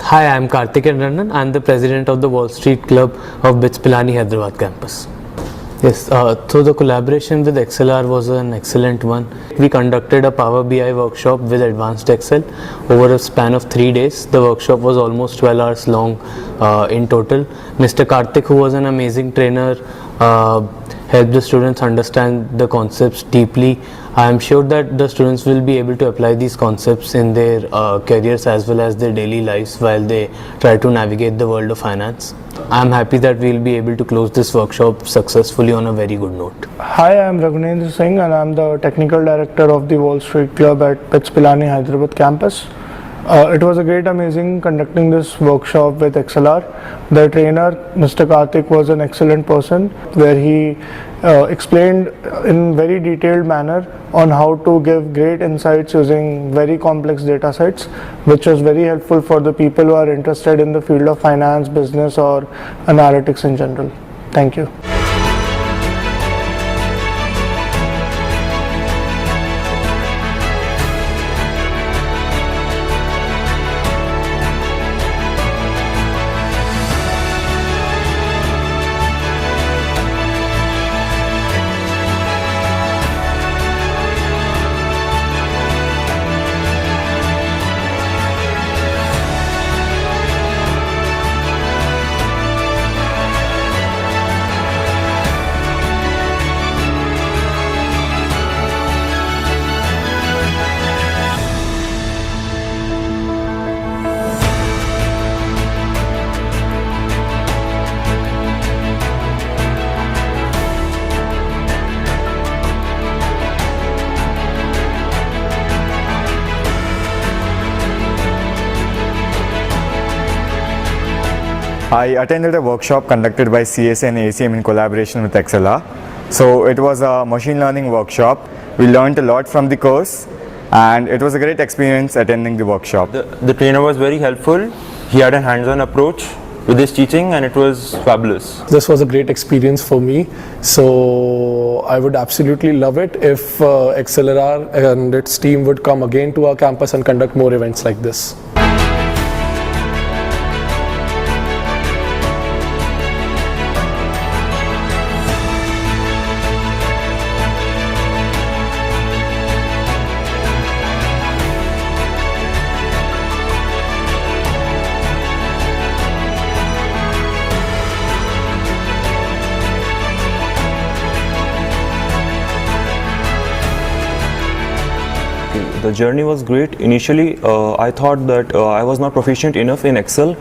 Hi, I'm Karthik Rannan. I'm the president of the Wall Street Club of BITS Pilani Hyderabad campus. Yes, so the collaboration with XLR was an excellent one. We conducted a Power BI workshop with Advanced Excel over a span of 3 days. The workshop was almost 12 hours long in total. Mr. Karthik, who was an amazing trainer, helped the students understand the concepts deeply. I am sure that the students will be able to apply these concepts in their careers as well as their daily lives while they try to navigate the world of finance. I am happy that we will be able to close this workshop successfully on a very good note. Hi, I am Raghunendra Singh and I am the Technical Director of the Wall Street Club at BITS Pilani Hyderabad campus. It was a great amazing conducting this workshop with XLR. The trainer, Mr. Karthik, was an excellent person where he explained in very detailed manner on how to give great insights using very complex data sets, which was very helpful for the people who are interested in the field of finance, business or analytics in general. Thank you. I attended a workshop conducted by CSA and ACM in collaboration with XLR. So it was a machine learning workshop. We learned a lot from the course and it was a great experience attending the workshop. The trainer was very helpful. He had a hands-on approach with his teaching and it was fabulous. This was a great experience for me. So I would absolutely love it if XLR and its team would come again to our campus and conduct more events like this. The journey was great. Initially, I thought that I was not proficient enough in Excel,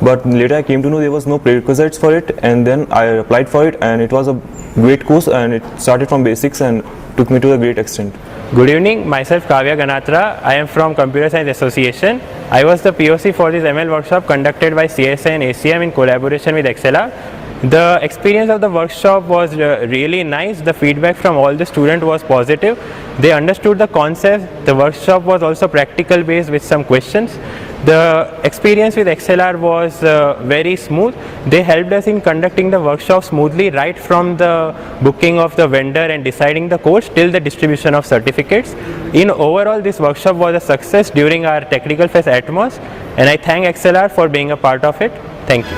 but later I came to know there was no prerequisites for it, and then I applied for it, and it was a great course, and it started from basics and took me to a great extent. Good evening, myself Kavya Ganatra. I am from Computer Science Association. I was the POC for this ML workshop conducted by CSA and ACM in collaboration with XLR. The experience of the workshop was really nice. The feedback from all the students was positive. They understood the concept. The workshop was also practical based with some questions. The experience with XLR was very smooth. They helped us in conducting the workshop smoothly right from the booking of the vendor and deciding the course till the distribution of certificates. In overall, this workshop was a success during our Technical Fest Atmos, and I thank XLR for being a part of it. Thank you.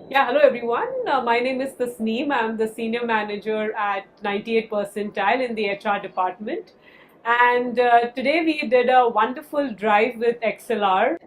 Yeah, hello everyone. My name is Tasneem. I'm the senior manager at 98 percentile in the HR department. And today we did a wonderful drive with XLR.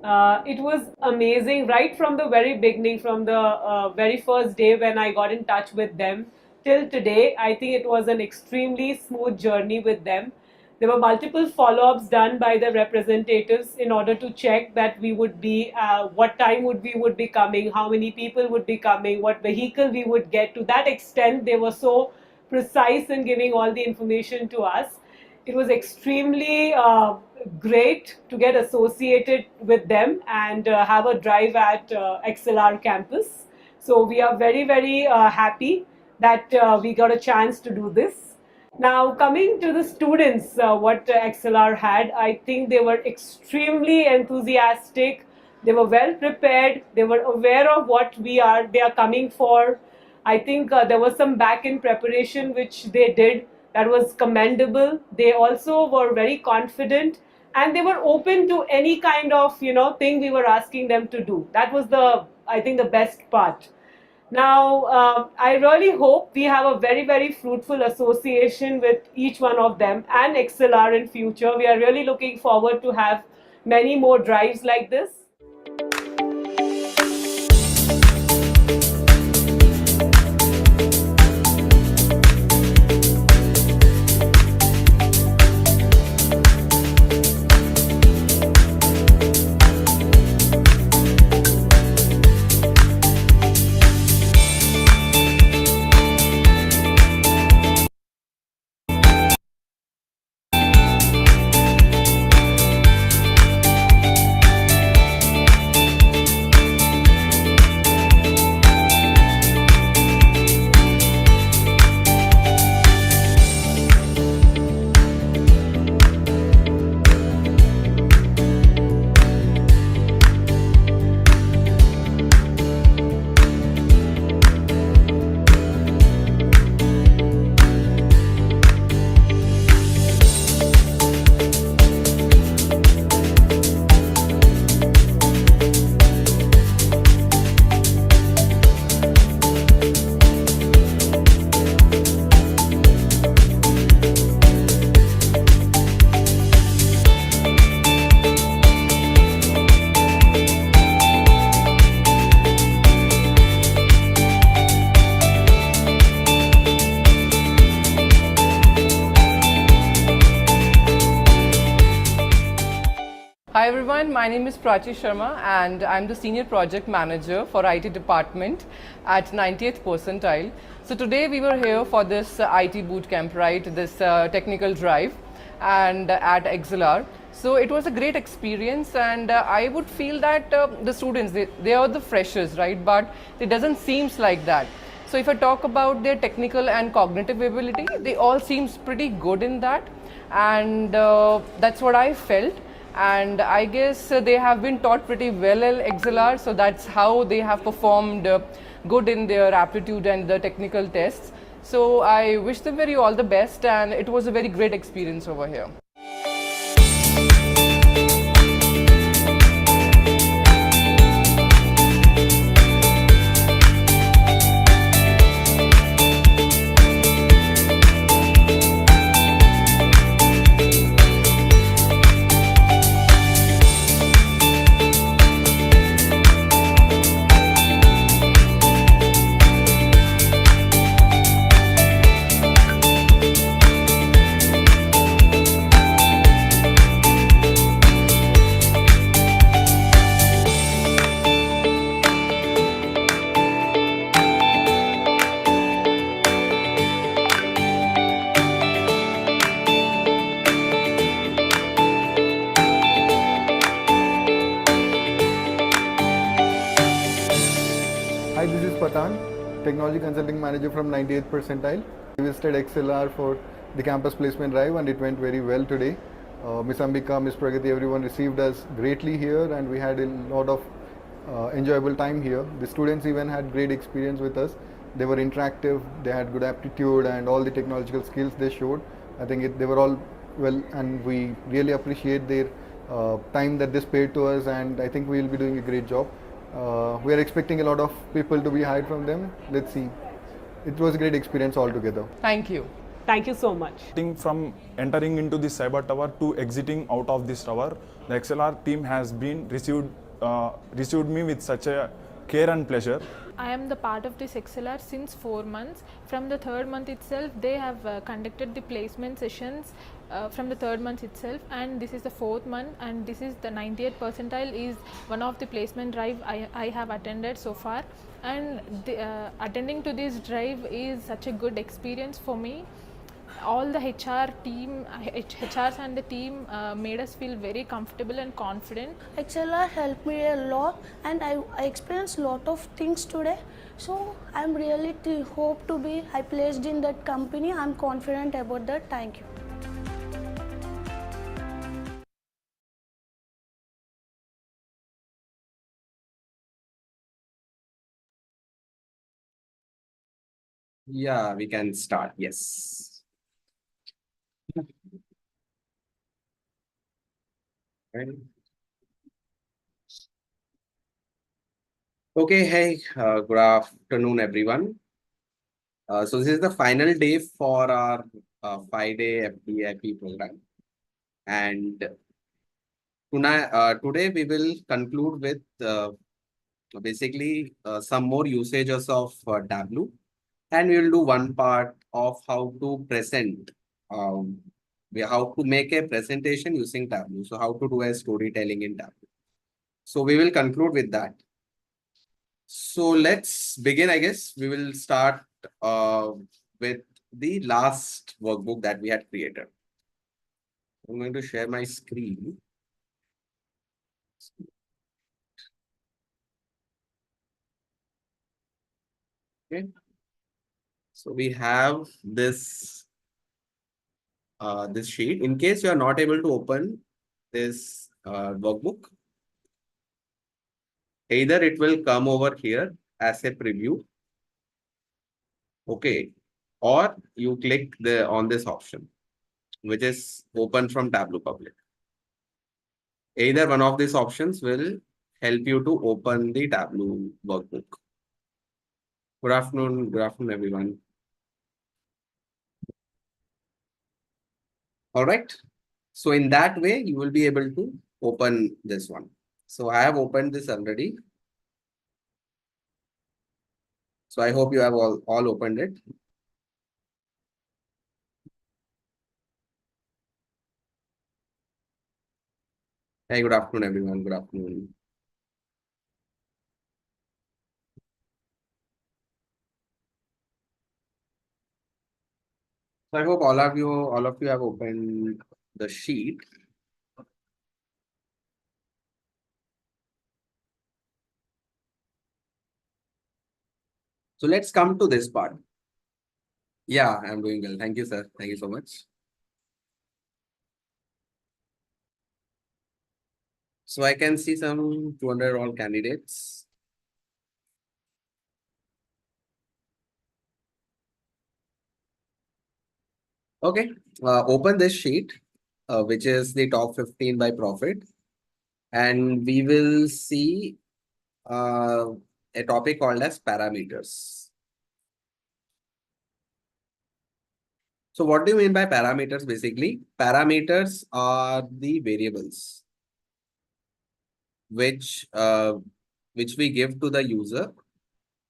It was amazing right from the very beginning, from the very first day when I got in touch with them till today. I think it was an extremely smooth journey with them. There were multiple follow-ups done by the representatives in order to check that we would be, what time we would be coming, how many people would be coming, what vehicle we would get. To that extent, they were so precise in giving all the information to us. It was extremely great to get associated with them and have a drive at XLR campus. So we are very, very happy that we got a chance to do this. Now, coming to the students, what XLR had, I think they were extremely enthusiastic. They were well prepared. They were aware of what they are coming for. I think there was some back-end preparation which they did that was commendable. They also were very confident and they were open to any kind of thing we were asking them to do. That was I think the best part. Now, I really hope we have a very, very fruitful association with each one of them and XLR in future. We are really looking forward to have many more drives like this. Hi everyone, my name is Prachi Sharma and I'm the Senior Project Manager for IT Department at 90th percentile. So today we were here for this IT bootcamp, right, this technical drive and at XLR. So it was a great experience and I would feel that the students, they are the freshers, right, but it doesn't seem like that. So if I talk about their technical and cognitive ability, they all seems pretty good in that and that's what I felt. And I guess they have been taught pretty well at XLR, so that's how they have performed good in their aptitude and the technical tests. So I wish them all the best and it was a very great experience over here. Hi, this is Patan, Technology Consulting Manager from 98th percentile. We visited XLR for the campus placement drive and it went very well today. Miss Ambika, Miss Pragati, everyone received us greatly here and we had a lot of enjoyable time here. The students even had great experience with us. They were interactive, they had good aptitude and all the technological skills they showed. I think they were all well and we really appreciate their time that they spared to us and I think we will be doing a great job. We are expecting a lot of people to be hired from them. Let's see. It was a great experience altogether. Thank you. Thank you so much. From entering into the cyber tower to exiting out of this tower, the XLR team has been received me with such a care and pleasure. I am the part of this XLR since 4 months. From the third month itself, they have conducted the placement sessions from the third month itself, and this is the fourth month, and this is the 90th percentile is one of the placement drive I have attended so far, and attending to this drive is such a good experience for me. All the HRs and the team made us feel very comfortable and confident. XLR helped me a lot, and I experienced a lot of things today. So I'm really hope to be placed in that company. I'm confident about that. Thank you. Yeah, we can start. Yes. Okay, hey, good afternoon, everyone. So this is the final day for our 5-day FDIP program, and today we will conclude with basically some more usages of Tableau, and we will do one part of how to present, how to make a presentation using Tableau. So how to do a storytelling in Tableau. So we will conclude with that. So let's begin, I guess. We will start with the last workbook that we had created. I'm going to share my screen. Okay. So we have this this sheet. In case you are not able to open this workbook, either it will come over here as a preview, okay, or you click on this option, which is open from Tableau Public. Either one of these options will help you to open the Tableau workbook. Good afternoon, everyone. All right. So in that way, you will be able to open this one. So I have opened this already. So I hope you have all opened it. Hey, good afternoon, everyone. Good afternoon. So I hope all of you have opened the sheet. So let's come to this part. Yeah, I'm doing well. Thank you, sir. Thank you so much. So I can see some 200 all candidates. Okay, open this sheet, which is the top 15 by profit. And we will see a topic called as parameters. So what do you mean by parameters? Basically, parameters are the variables which we give to the user.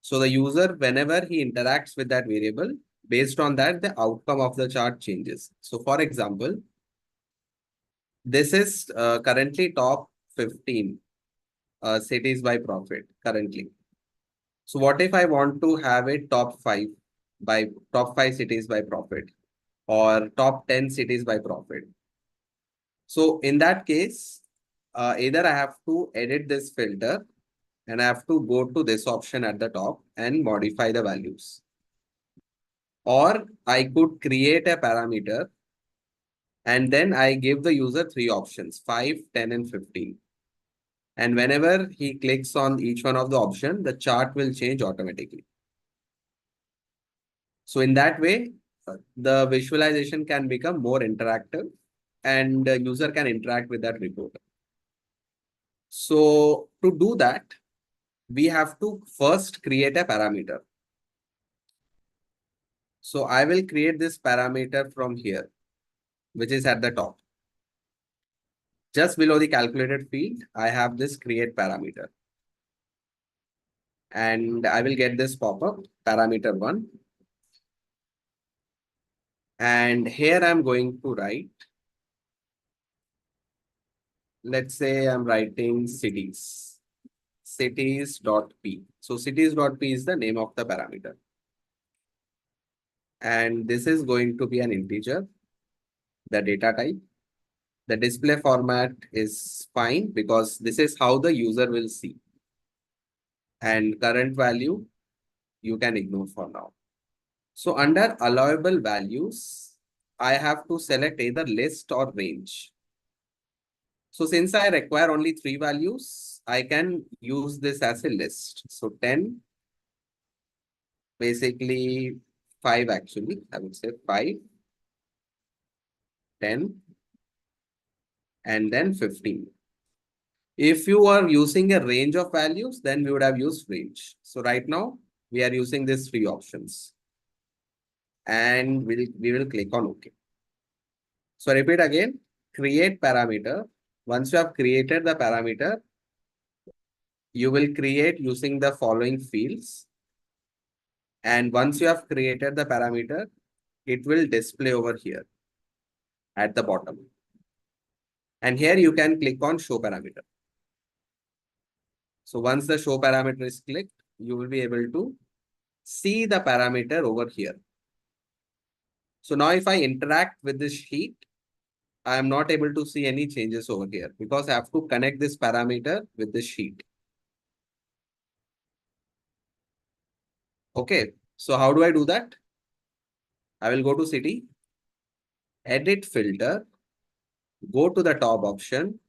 So the user, whenever he interacts with that variable, based on that, the outcome of the chart changes. So for example, this is currently top 15 cities by profit currently. So what if I want to have it top 5 cities by profit, or top 10 cities by profit? So in that case, either I have to edit this filter and I have to go to this option at the top and modify the values. Or I could create a parameter and then I give the user 3 options, 5, 10, and 15. And whenever he clicks on each one of the option, the chart will change automatically. So in that way, the visualization can become more interactive and the user can interact with that report. So to do that, we have to first create a parameter. So I will create this parameter from here, which is at the top. Just below the calculated field, I have this create parameter. And I will get this pop-up, parameter 1. And here I'm going to write, let's say I'm writing cities, cities.p. So cities.p is the name of the parameter. And this is going to be an integer, the data type. The display format is fine because this is how the user will see. And current value, you can ignore for now. So under allowable values, I have to select either list or range. So since I require only 3 values, I can use this as a list. So 10, basically 5 actually, I would say 5, 10, and then 15. If you are using a range of values, then we would have used range. So right now, we are using these 3 options. And we will click on OK. So repeat again, create parameter. Once you have created the parameter, you will create using the following fields. And once you have created the parameter, it will display over here at the bottom. And here you can click on show parameter. So once the show parameter is clicked, you will be able to see the parameter over here. So now if I interact with this sheet, I am not able to see any changes over here because I have to connect this parameter with this sheet. Okay, so how do I do that? I will go to city, edit filter, go to the top option,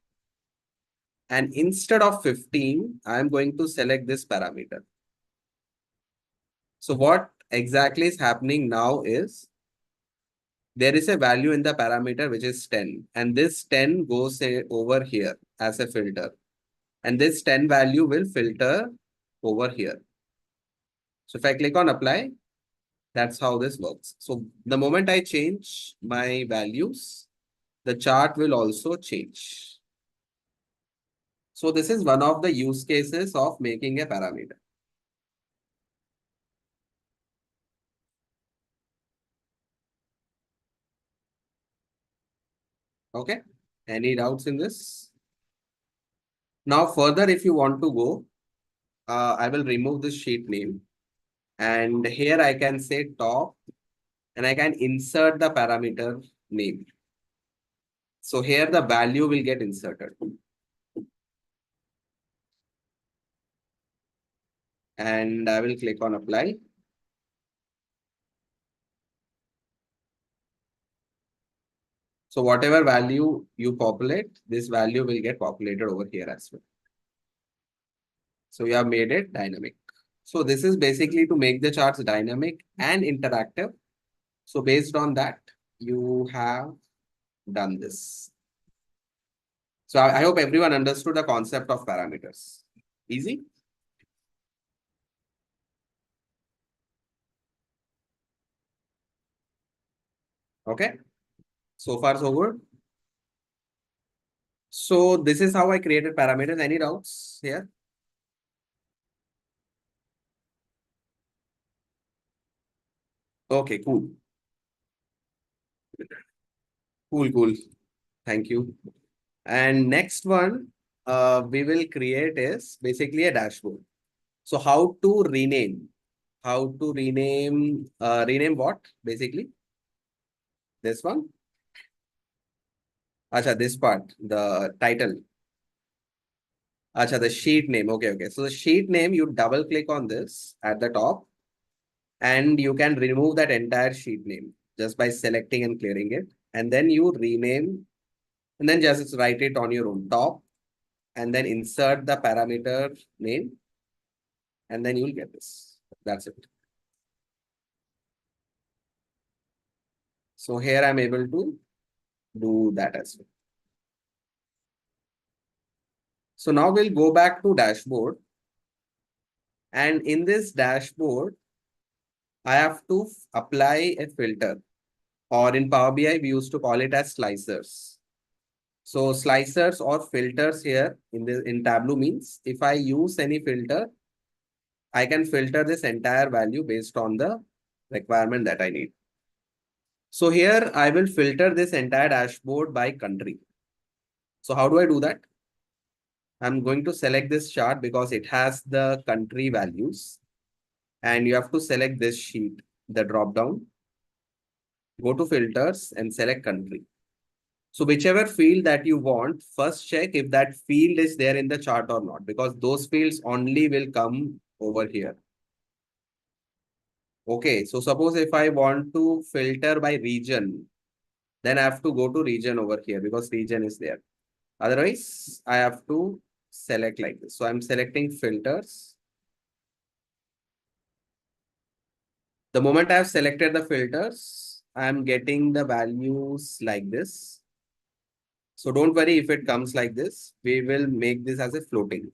and instead of 15, I am going to select this parameter. So what exactly is happening now is there is a value in the parameter which is 10, and this 10 goes over here as a filter, and this 10 value will filter over here. So if I click on apply, that's how this works. So the moment I change my values, the chart will also change. So this is one of the use cases of making a parameter. Okay, any doubts in this? Now further, if you want to go, I will remove this sheet name. And here I can say top, and I can insert the parameter name. So here the value will get inserted. And I will click on apply. So whatever value you populate, this value will get populated over here as well. So we have made it dynamic. So this is basically to make the charts dynamic and interactive. So based on that, you have done this. So I hope everyone understood the concept of parameters. Easy? Okay. So far, so good. So this is how I created parameters. Any doubts here? Okay, cool. Cool. Thank you. And next one we will create is basically a dashboard. So how to rename? How to rename? Rename what basically? This one? Acha, this part, the title. Acha, the sheet name. Okay. So the sheet name, you double click on this at the top, and you can remove that entire sheet name just by selecting and clearing it. And then you rename, and then just write it on your own top, and then insert the parameter name, and then you'll get this. That's it. So here I'm able to do that as well. So now we'll go back to dashboard. And in this dashboard, I have to apply a filter, or in Power BI, we used to call it as slicers. So slicers or filters here in Tableau means if I use any filter, I can filter this entire value based on the requirement that I need. So here I will filter this entire dashboard by country. So how do I do that? I'm going to select this chart because it has the country values, and you have to select this sheet, the drop down, go to filters and select country. So whichever field that you want, first check if that field is there in the chart or not, because those fields only will come over here. Okay, so suppose if I want to filter by region, then I have to go to region over here because region is there. Otherwise, I have to select like this. So I'm selecting filters. The moment I have selected the filters, I'm getting the values like this. So don't worry if it comes like this. We will make this as a floating.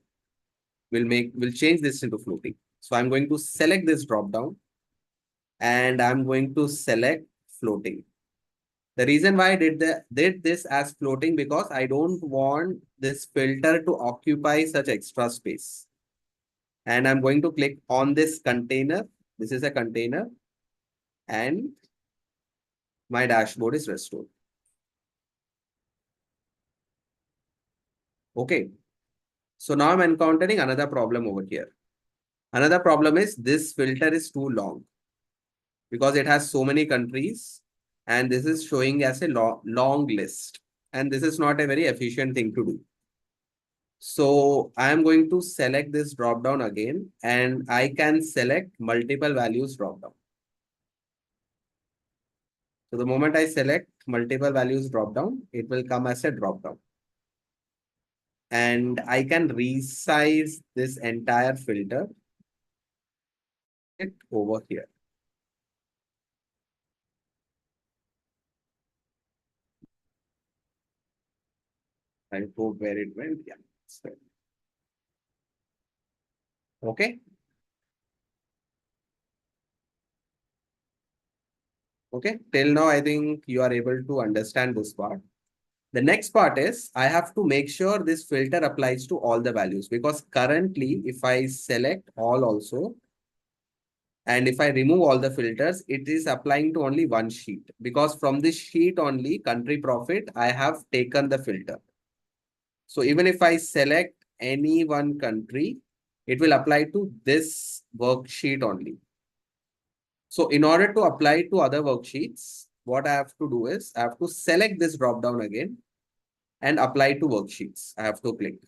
We'll change this into floating. So I'm going to select this drop down and I'm going to select floating. The reason why I did this as floating because I don't want this filter to occupy such extra space. And I'm going to click on this container. This is a container and my dashboard is restored. Okay. So now I'm encountering another problem over here. Another problem is this filter is too long because it has so many countries and this is showing as a long list. And this is not a very efficient thing to do. So I am going to select this drop down again and I can select multiple values drop down. So the moment I select multiple values drop down, it will come as a drop down. And I can resize this entire filter over here. I hope where it went. Yeah. Okay. Okay. Till now, I think you are able to understand this part. The next part is I have to make sure this filter applies to all the values because currently if I select all also and if I remove all the filters, it is applying to only one sheet because from this sheet only country profit, I have taken the filter. So even if I select any one country, it will apply to this worksheet only. So in order to apply to other worksheets, what I have to do is I have to select this drop down again and apply to worksheets. I have to click.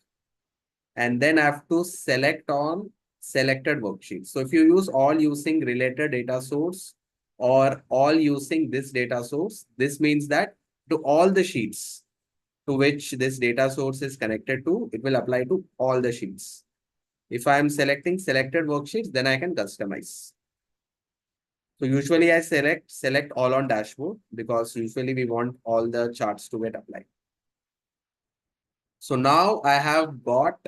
And then I have to select on selected worksheets. So if you use all using related data source or all using this data source, this means that to all the sheets to which this data source is connected to, it will apply to all the sheets. If I am selecting selected worksheets, then I can customize. So usually I select all on dashboard because usually we want all the charts to get applied. So now I have got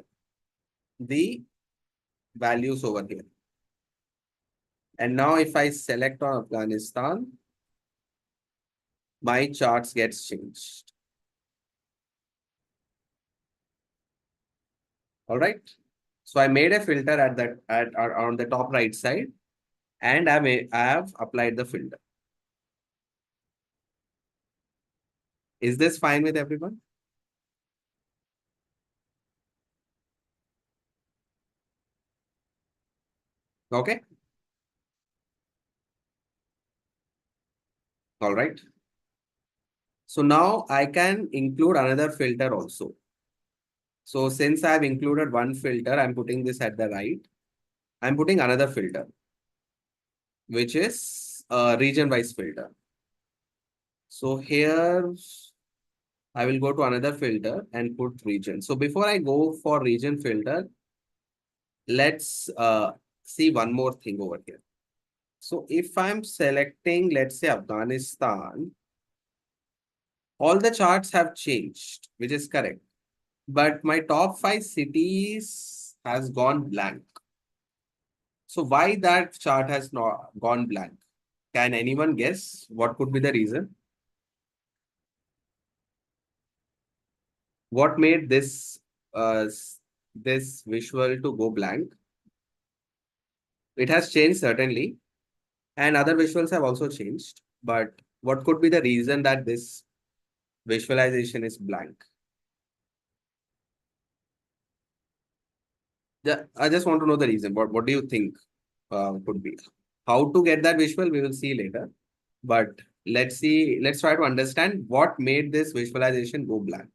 the values over here. And now if I select on Afghanistan, my charts gets changed. All right. So I made a filter on the top right side and I have applied the filter. Is this fine with everyone? Okay. All right. So now I can include another filter also. So since I have included one filter, I'm putting this at the right. I'm putting another filter, which is a region-wise filter. So here I will go to another filter and put region. So before I go for region filter, let's see one more thing over here. So if I'm selecting, let's say Afghanistan, all the charts have changed, which is correct. But my top 5 cities has gone blank. So why that chart has not gone blank? Can anyone guess what could be the reason? What made this visual to go blank? It has changed certainly, and other visuals have also changed. But what could be the reason that this visualization is blank? Yeah, I just want to know the reason. What do you think could be? How to get that visual, we will see later. But let's try to understand what made this visualization go blank.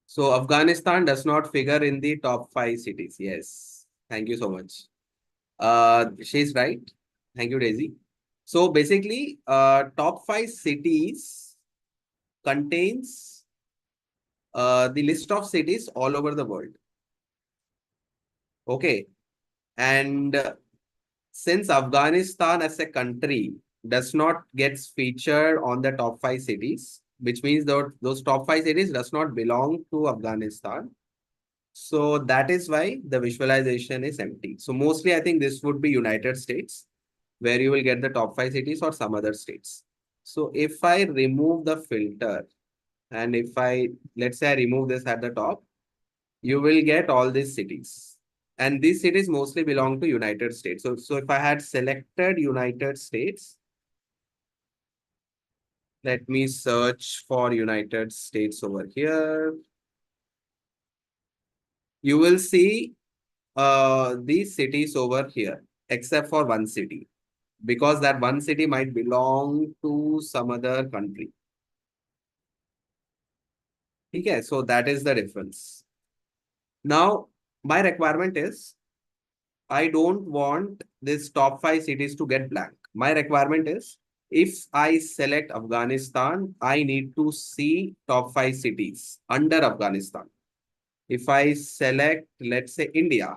So Afghanistan does not figure in the top 5 cities. Yes. Thank you so much. She's right. Thank you, Daisy. So basically, top 5 cities contains the list of cities all over the world. Okay. And since Afghanistan as a country does not get featured on the top 5 cities, which means those top 5 cities does not belong to Afghanistan. So that is why the visualization is empty. So mostly I think this would be United States, where you will get the top 5 cities or some other states. So if I remove the filter and if let's say I remove this at the top, you will get all these cities. And these cities mostly belong to United States. So if I had selected United States, let me search for United States over here. You will see these cities over here, except for one city, because that one city might belong to some other country. Okay, so that is the difference. Now, my requirement is, I don't want this top 5 cities to get blank. My requirement is, if I select Afghanistan, I need to see top 5 cities under Afghanistan. If I select, let's say, India,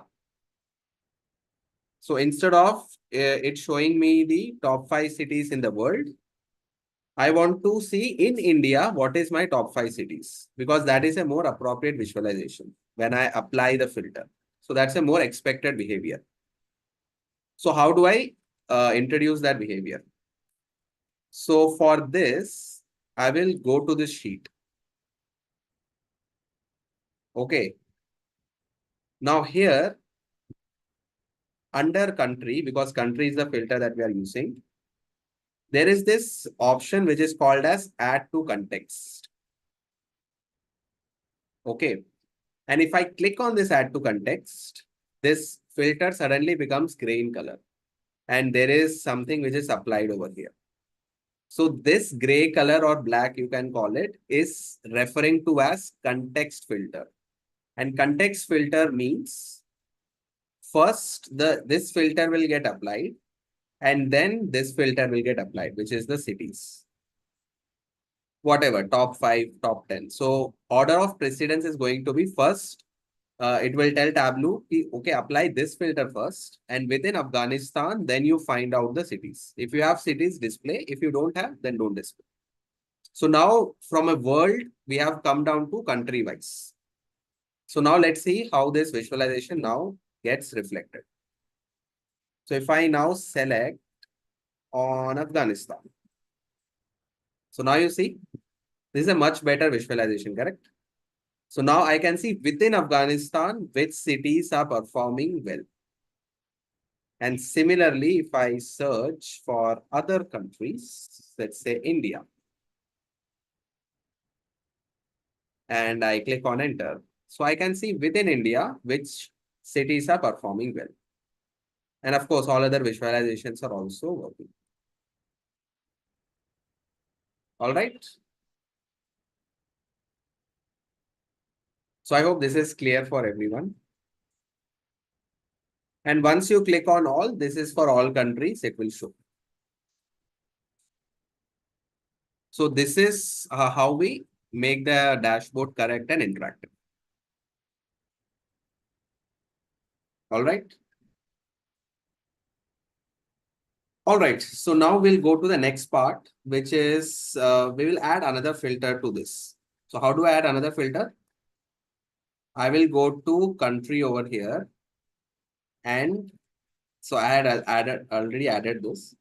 so instead of it showing me the top 5 cities in the world, I want to see in India what is my top 5 cities, because that is a more appropriate visualization when I apply the filter. So that's a more expected behavior. So how do I introduce that behavior? So for this, I will go to this sheet. Okay. Now here, under country, because country is the filter that we are using, there is this option which is called as add to context. Okay. And if I click on this add to context, this filter suddenly becomes gray in color. And there is something which is applied over here. So this gray color or black, you can call it, is referring to as context filter. And context filter means first this filter will get applied and then this filter will get applied, which is the cities. Whatever, top 5, top 10. So order of precedence is going to be first. It will tell Tableau, okay, apply this filter first. And within Afghanistan, then you find out the cities. If you have cities, display. If you don't have, then don't display. So now from a world, we have come down to country wise. So now let's see how this visualization now gets reflected. So if I now select on Afghanistan. So now you see, this is a much better visualization, correct? So now I can see within Afghanistan, which cities are performing well. And similarly, if I search for other countries, let's say India, and I click on enter. So I can see within India, which cities are performing well. And of course, all other visualizations are also working. All right. So I hope this is clear for everyone. And once you click on all, this is for all countries, it will show. So this is how we make the dashboard correct and interactive. All right. All right. So now we'll go to the next part, which is we will add another filter to this. So how do I add another filter? I will go to country over here. And so I had already added this.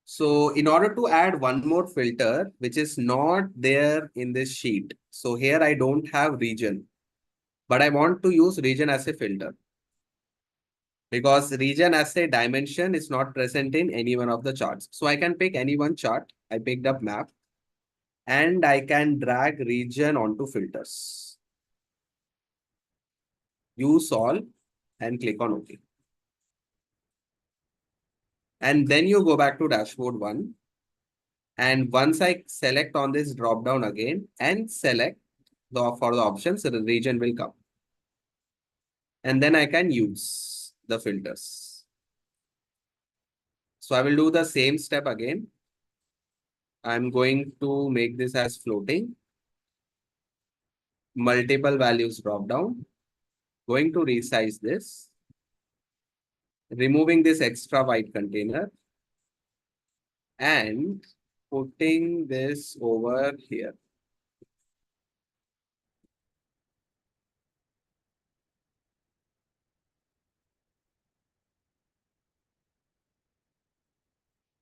So in order to add one more filter, which is not there in this sheet. So here I don't have region, but I want to use region as a filter. Because region as a dimension is not present in any one of the charts. So I can pick any one chart. I picked up map and I can drag region onto filters. Use all and click on OK. And then you go back to dashboard 1. And once I select on this drop down again and select for the options, the region will come. And then I can use the filters. So I will do the same step again. I'm going to make this as floating. Multiple values drop down. Going to resize this. Removing this extra white container. And putting this over here.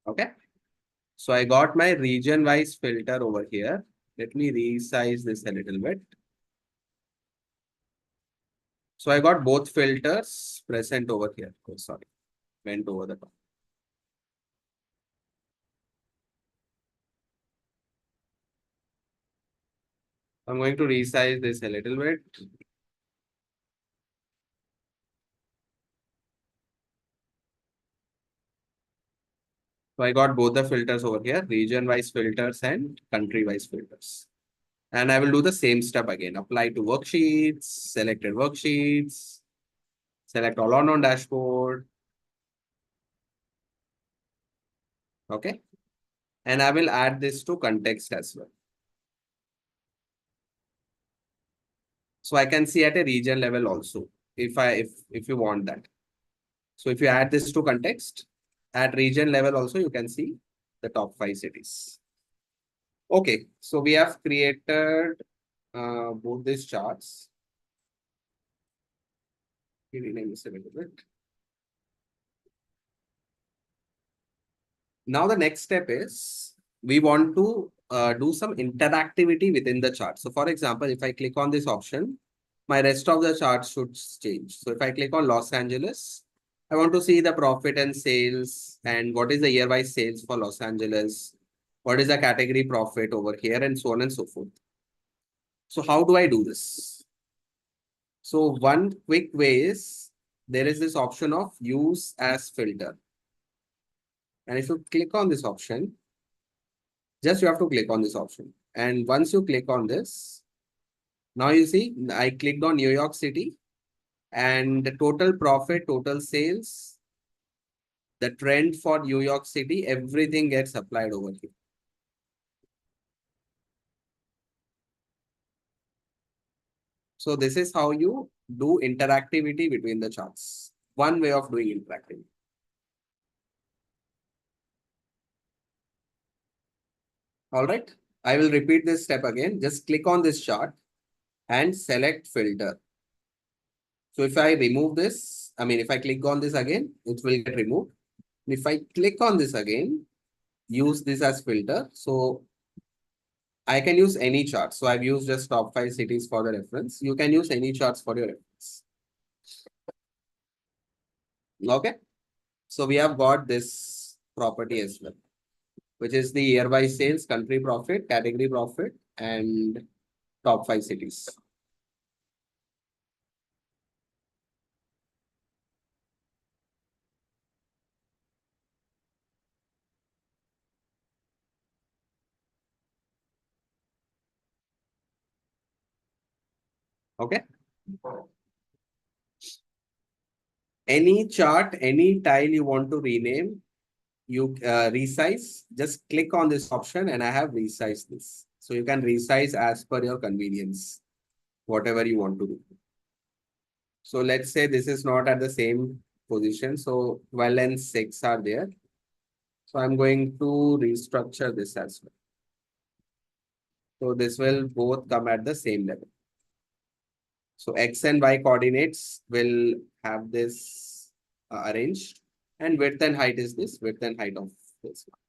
Okay. So I got my region wise filter over here. Let me resize this a little bit. So I got both filters present over here. Oh, sorry, went over the top. I'm going to resize this a little bit. So I got both the filters over here, region-wise filters and country-wise filters. And I will do the same step again. Apply to worksheets, selected worksheets, select all on dashboard. Okay. And I will add this to context as well. So I can see at a region level also, if you want that. So if you add this to context, at region level also, you can see the top 5 cities. Okay, so we have created both these charts. Let me rename this a little bit. Now the next step is we want to do some interactivity within the chart. So for example, if I click on this option, my rest of the chart should change. So if I click on Los Angeles, I want to see the profit and sales and what is the year-wise sales for Los Angeles, what is the category profit over here, and so on and so forth. So how do I do this? So one quick way is there is this option of use as filter. And if you click on this option, just you have to click on this option. And once you click on this, now you see I clicked on New York City and the total profit, total sales, the trend for New York City, everything gets applied over here. So this is how you do interactivity between the charts. One way of doing interactivity. All right. I will repeat this step again. Just click on this chart and select filter. So if I remove this, if I click on this again, it will get removed. If I click on this again, use this as filter. So I can use any chart. So I've used just top 5 cities for the reference. You can use any charts for your reference. Okay. So we have got this property as well, which is the year-wise sales, country profit, category profit, and top 5 cities. Okay. Any chart, any tile you want to rename, you resize, just click on this option and I have resized this. So you can resize as per your convenience, whatever you want to do. So let's say this is not at the same position. So 12 and 6 are there. So I'm going to restructure this as well. So this will both come at the same level. So X and Y coordinates will have this arranged, and width and height is this, width and height of this one.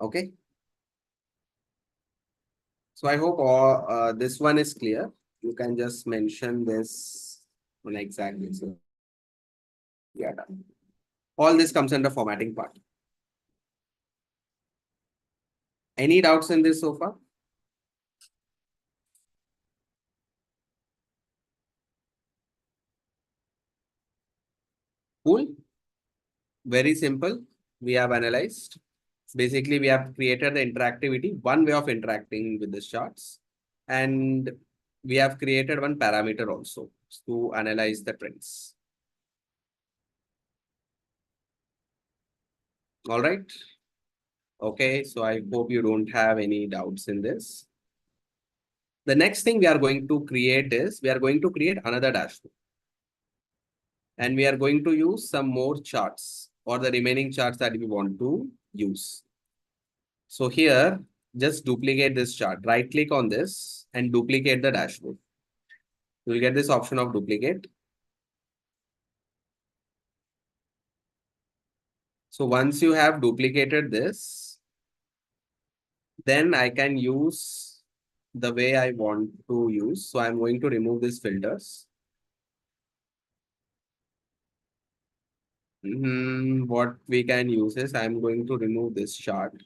Okay. So I hope all, this one is clear. You can just mention this one exactly. So yeah, done. All this comes under formatting part. Any doubts in this so far? Cool. Very simple. We have analyzed. Basically, we have created the interactivity, one way of interacting with the charts. And we have created one parameter also to analyze the trends. All right. Okay, so I hope you don't have any doubts in this. The next thing we are going to create is, we are going to create another dashboard. And we are going to use some more charts or the remaining charts that we want to use. So here, just duplicate this chart. Right click on this and duplicate the dashboard. You will get this option of duplicate. So once you have duplicated this, then I can use the way I want to use. So I'm going to remove these filters. What we can use is, I'm going to remove this chart.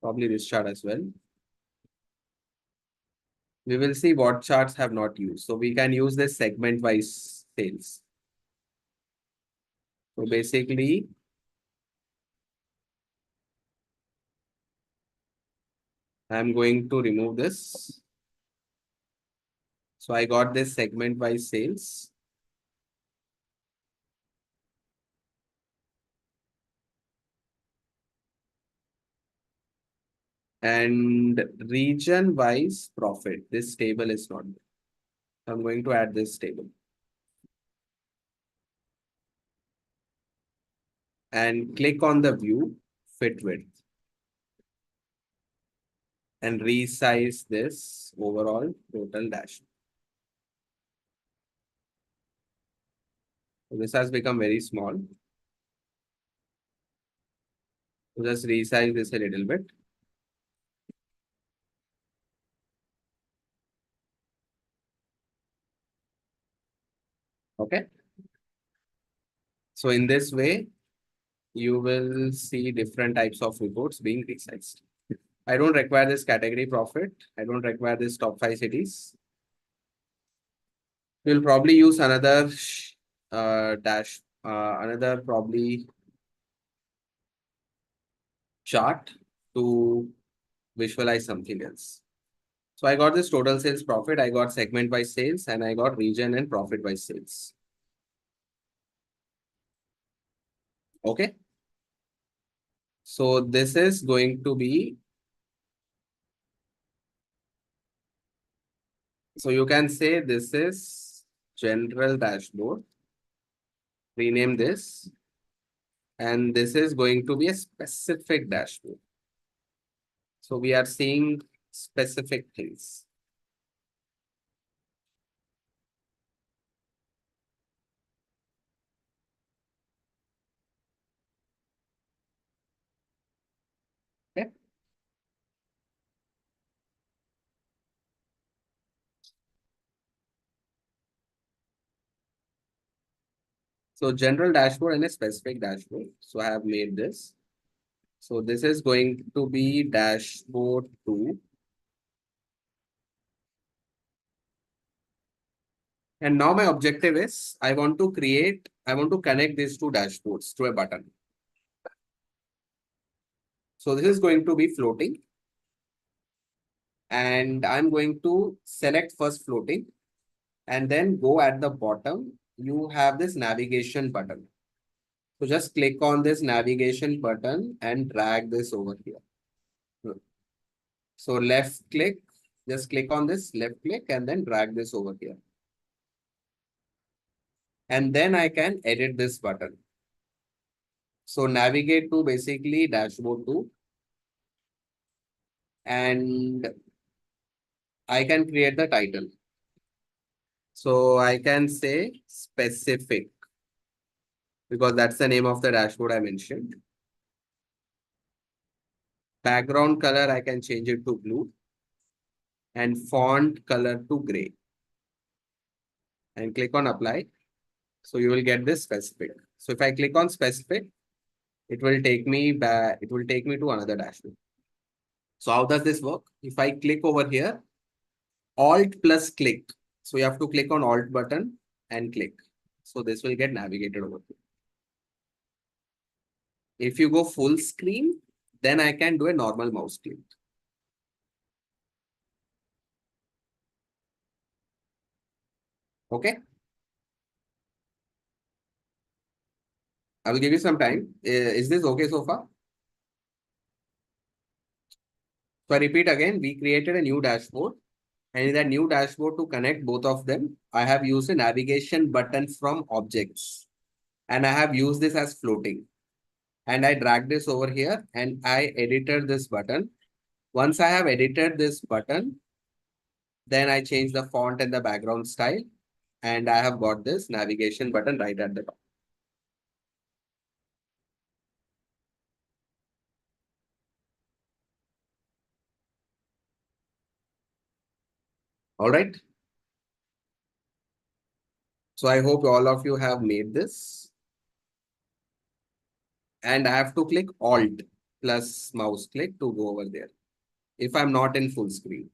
Probably this chart as well. We will see what charts have not used. So we can use this segment-wise sales. So basically, I'm going to remove this. So I got this segment-wise sales. And region-wise profit. This table is not there. I'm going to add this table. And click on the view, fit width. And resize this overall total dashboard. So this has become very small. So just resize this a little bit. Okay. So in this way, you will see different types of reports being resized. I don't require this category profit. I don't require this top 5 cities. We'll probably use another another probably chart to visualize something else. So I got this total sales profit, I got segment by sales, and I got region and profit by sales. Okay. So this is going to be, so you can say this is general dashboard. Rename this. And this is going to be a specific dashboard. So we are seeing specific things. Okay. So general dashboard and a specific dashboard. So I have made this. So this is going to be dashboard 2. And now my objective is, I want to connect these two dashboards to a button. So this is going to be floating. And I'm going to select first floating. And then go at the bottom. You have this navigation button. So just click on this navigation button and drag this over here. So left click, just click on this left click and then drag this over here. And then I can edit this button. So navigate to basically dashboard 2. And I can create the title. So I can say specific because that's the name of the dashboard I mentioned. Background color, I can change it to blue and font color to gray and click on apply. So you will get this specific. So if I click on specific, it will take me back. It will take me to another dashboard. So how does this work? If I click over here, Alt plus click. So you have to click on Alt button and click. So this will get navigated over here. If you go full screen, then I can do a normal mouse click. Okay. I will give you some time. Is this okay so far? So I repeat again, we created a new dashboard. And in that new dashboard to connect both of them, I have used a navigation button from objects. And I have used this as floating. And I drag this over here and I edited this button. Once I have edited this button, then I change the font and the background style. And I have got this navigation button right at the top. All right. So I hope all of you have made this. And I have to click Alt plus mouse click to go over there. If I'm not in full screen.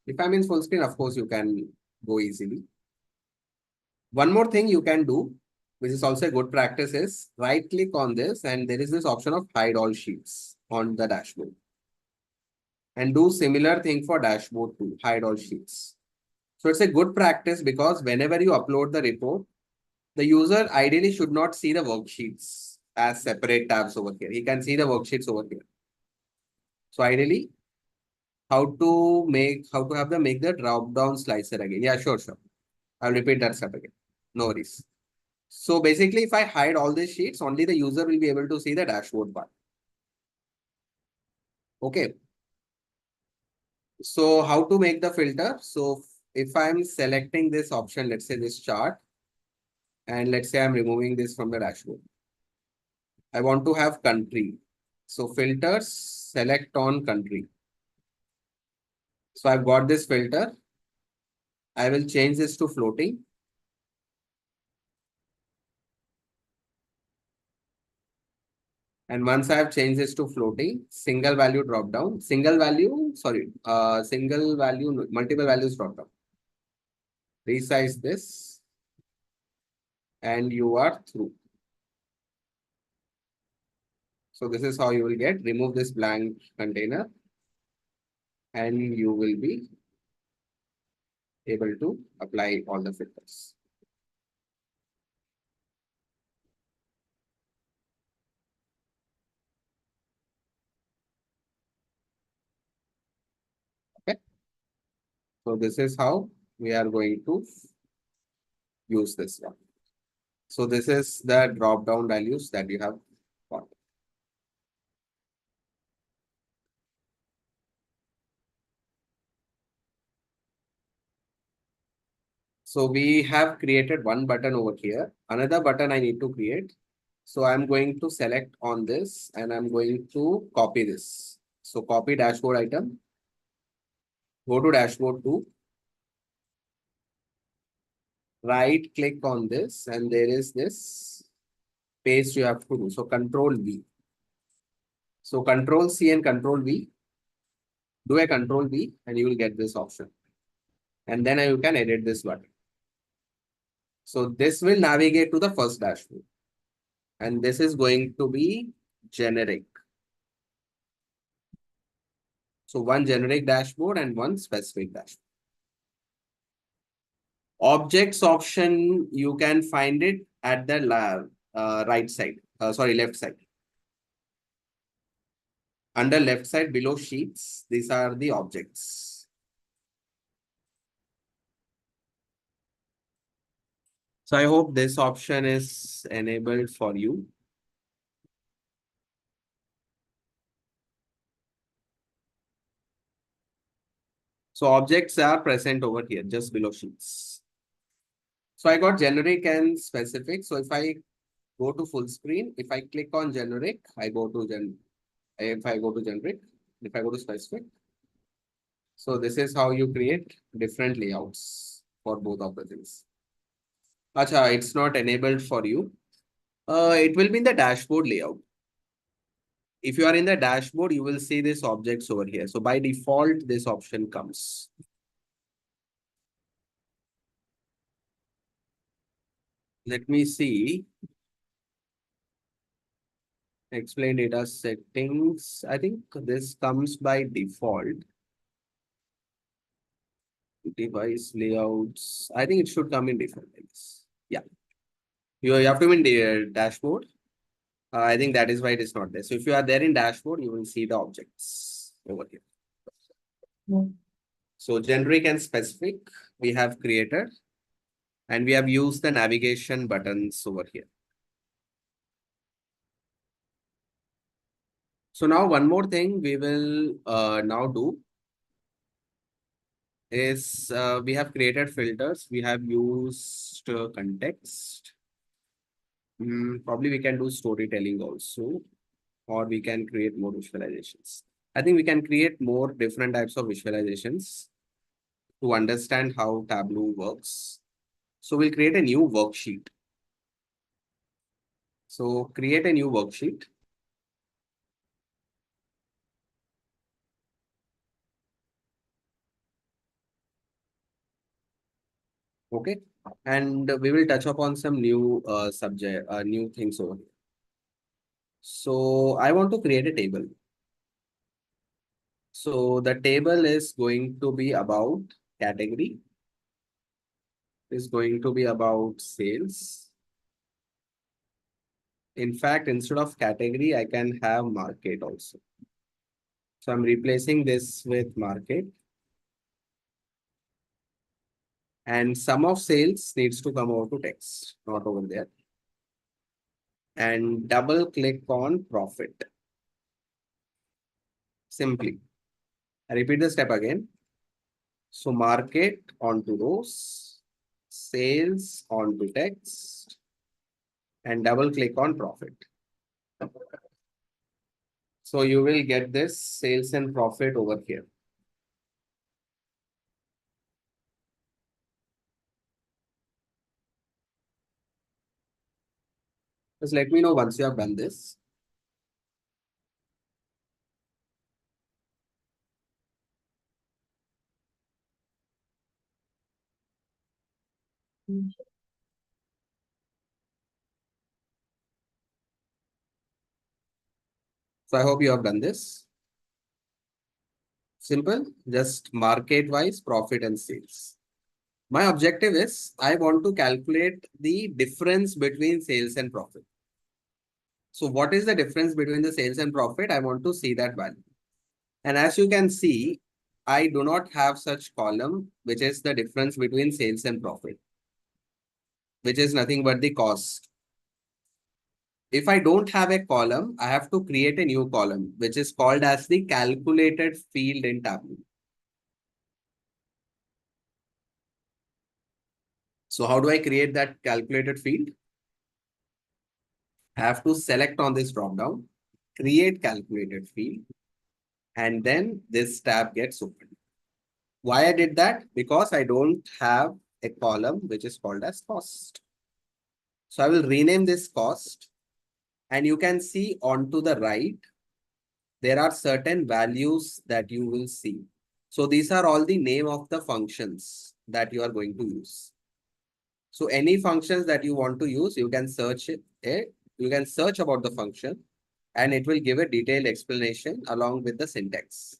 If I'm in full screen, of course, you can go easily. One more thing you can do, which is also a good practice, is right click on this and there is this option of hide all sheets on the dashboard. And do similar thing for dashboard too, hide all sheets. So it's a good practice because whenever you upload the report, the user ideally should not see the worksheets as separate tabs over here. He can see the worksheets over here. So ideally, how to make the drop down slicer again. Yeah, sure. I'll repeat that step again. No worries. So basically, if I hide all these sheets, only the user will be able to see the dashboard part. Okay. So how to make the filter? So if I'm selecting this option, let's say this chart, and let's say I'm removing this from the dashboard. I want to have country. So filters, select on country. So I've got this filter. I will change this to floating. And once I have changed this to floating, single value drop down, single value, multiple values drop down. Resize this and you are through. So this is how you will get, remove this blank container and you will be able to apply all the filters. Okay. So this is how we are going to use this one. So this is the drop down values that you have got. So we have created one button over here. Another button I need to create. So I'm going to select on this and I'm going to copy this. So copy dashboard item. Go to dashboard 2. Right click on this and there is this paste you have to do. So Control V. So Control C and Control V. Do a Control V and you will get this option. And then you can edit this button. So this will navigate to the first dashboard. And this is going to be generic. So one generic dashboard and one specific dashboard. Objects option, you can find it at the left side. Under left side below sheets, these are the objects. So I hope this option is enabled for you. So objects are present over here, just below sheets. So I got generic and specific. So if I go to full screen, if I click on generic, I go to if I go to generic, if I go to specific. So this is how you create different layouts for both of the things. Acha, it's not enabled for you. It will be in the dashboard layout. If you are in the dashboard, you will see these objects over here. So by default, this option comes. Let me see. Explain data settings. I think this comes by default. Device layouts. I think it should come in default. Yeah. You have to be in the dashboard. I think that is why it is not there. So if you are there in dashboard, you will see the objects over here. So generic and specific we have created, and we have used the navigation buttons over here. So now one more thing we will now do is we have created filters. We have used context. Probably we can do storytelling also, or we can create more visualizations. I think we can create more different types of visualizations to understand how Tableau works. So we'll create a new worksheet. So create a new worksheet. Okay. And we will touch upon some new new things over here. So I want to create a table. So the table is going to be about category, is going to be about sales. In fact, instead of category, I can have market also. So I'm replacing this with market. And sum of sales needs to come over to text, not over there. And double click on profit. Simply. I repeat the step again. So market onto rows, sales onto text, and double click on profit. So you will get this sales and profit over here. Just let me know once you have done this. So I hope you have done this. Simple, just market wise, profit and sales. My objective is I want to calculate the difference between sales and profit. So what is the difference between the sales and profit? I want to see that value. And as you can see, I do not have such column, which is the difference between sales and profit, which is nothing but the cost. If I don't have a column, I have to create a new column, which is called as the calculated field in Tableau. So how do I create that calculated field? I have to select on this drop down, create calculated field, and then this tab gets opened. Why I did that? Because I don't have a column which is called as cost. So I will rename this cost, and you can see onto the right, there are certain values that you will see. So these are all the name of the functions that you are going to use. So any functions that you want to use, you can search it. You can search about the function and it will give a detailed explanation along with the syntax.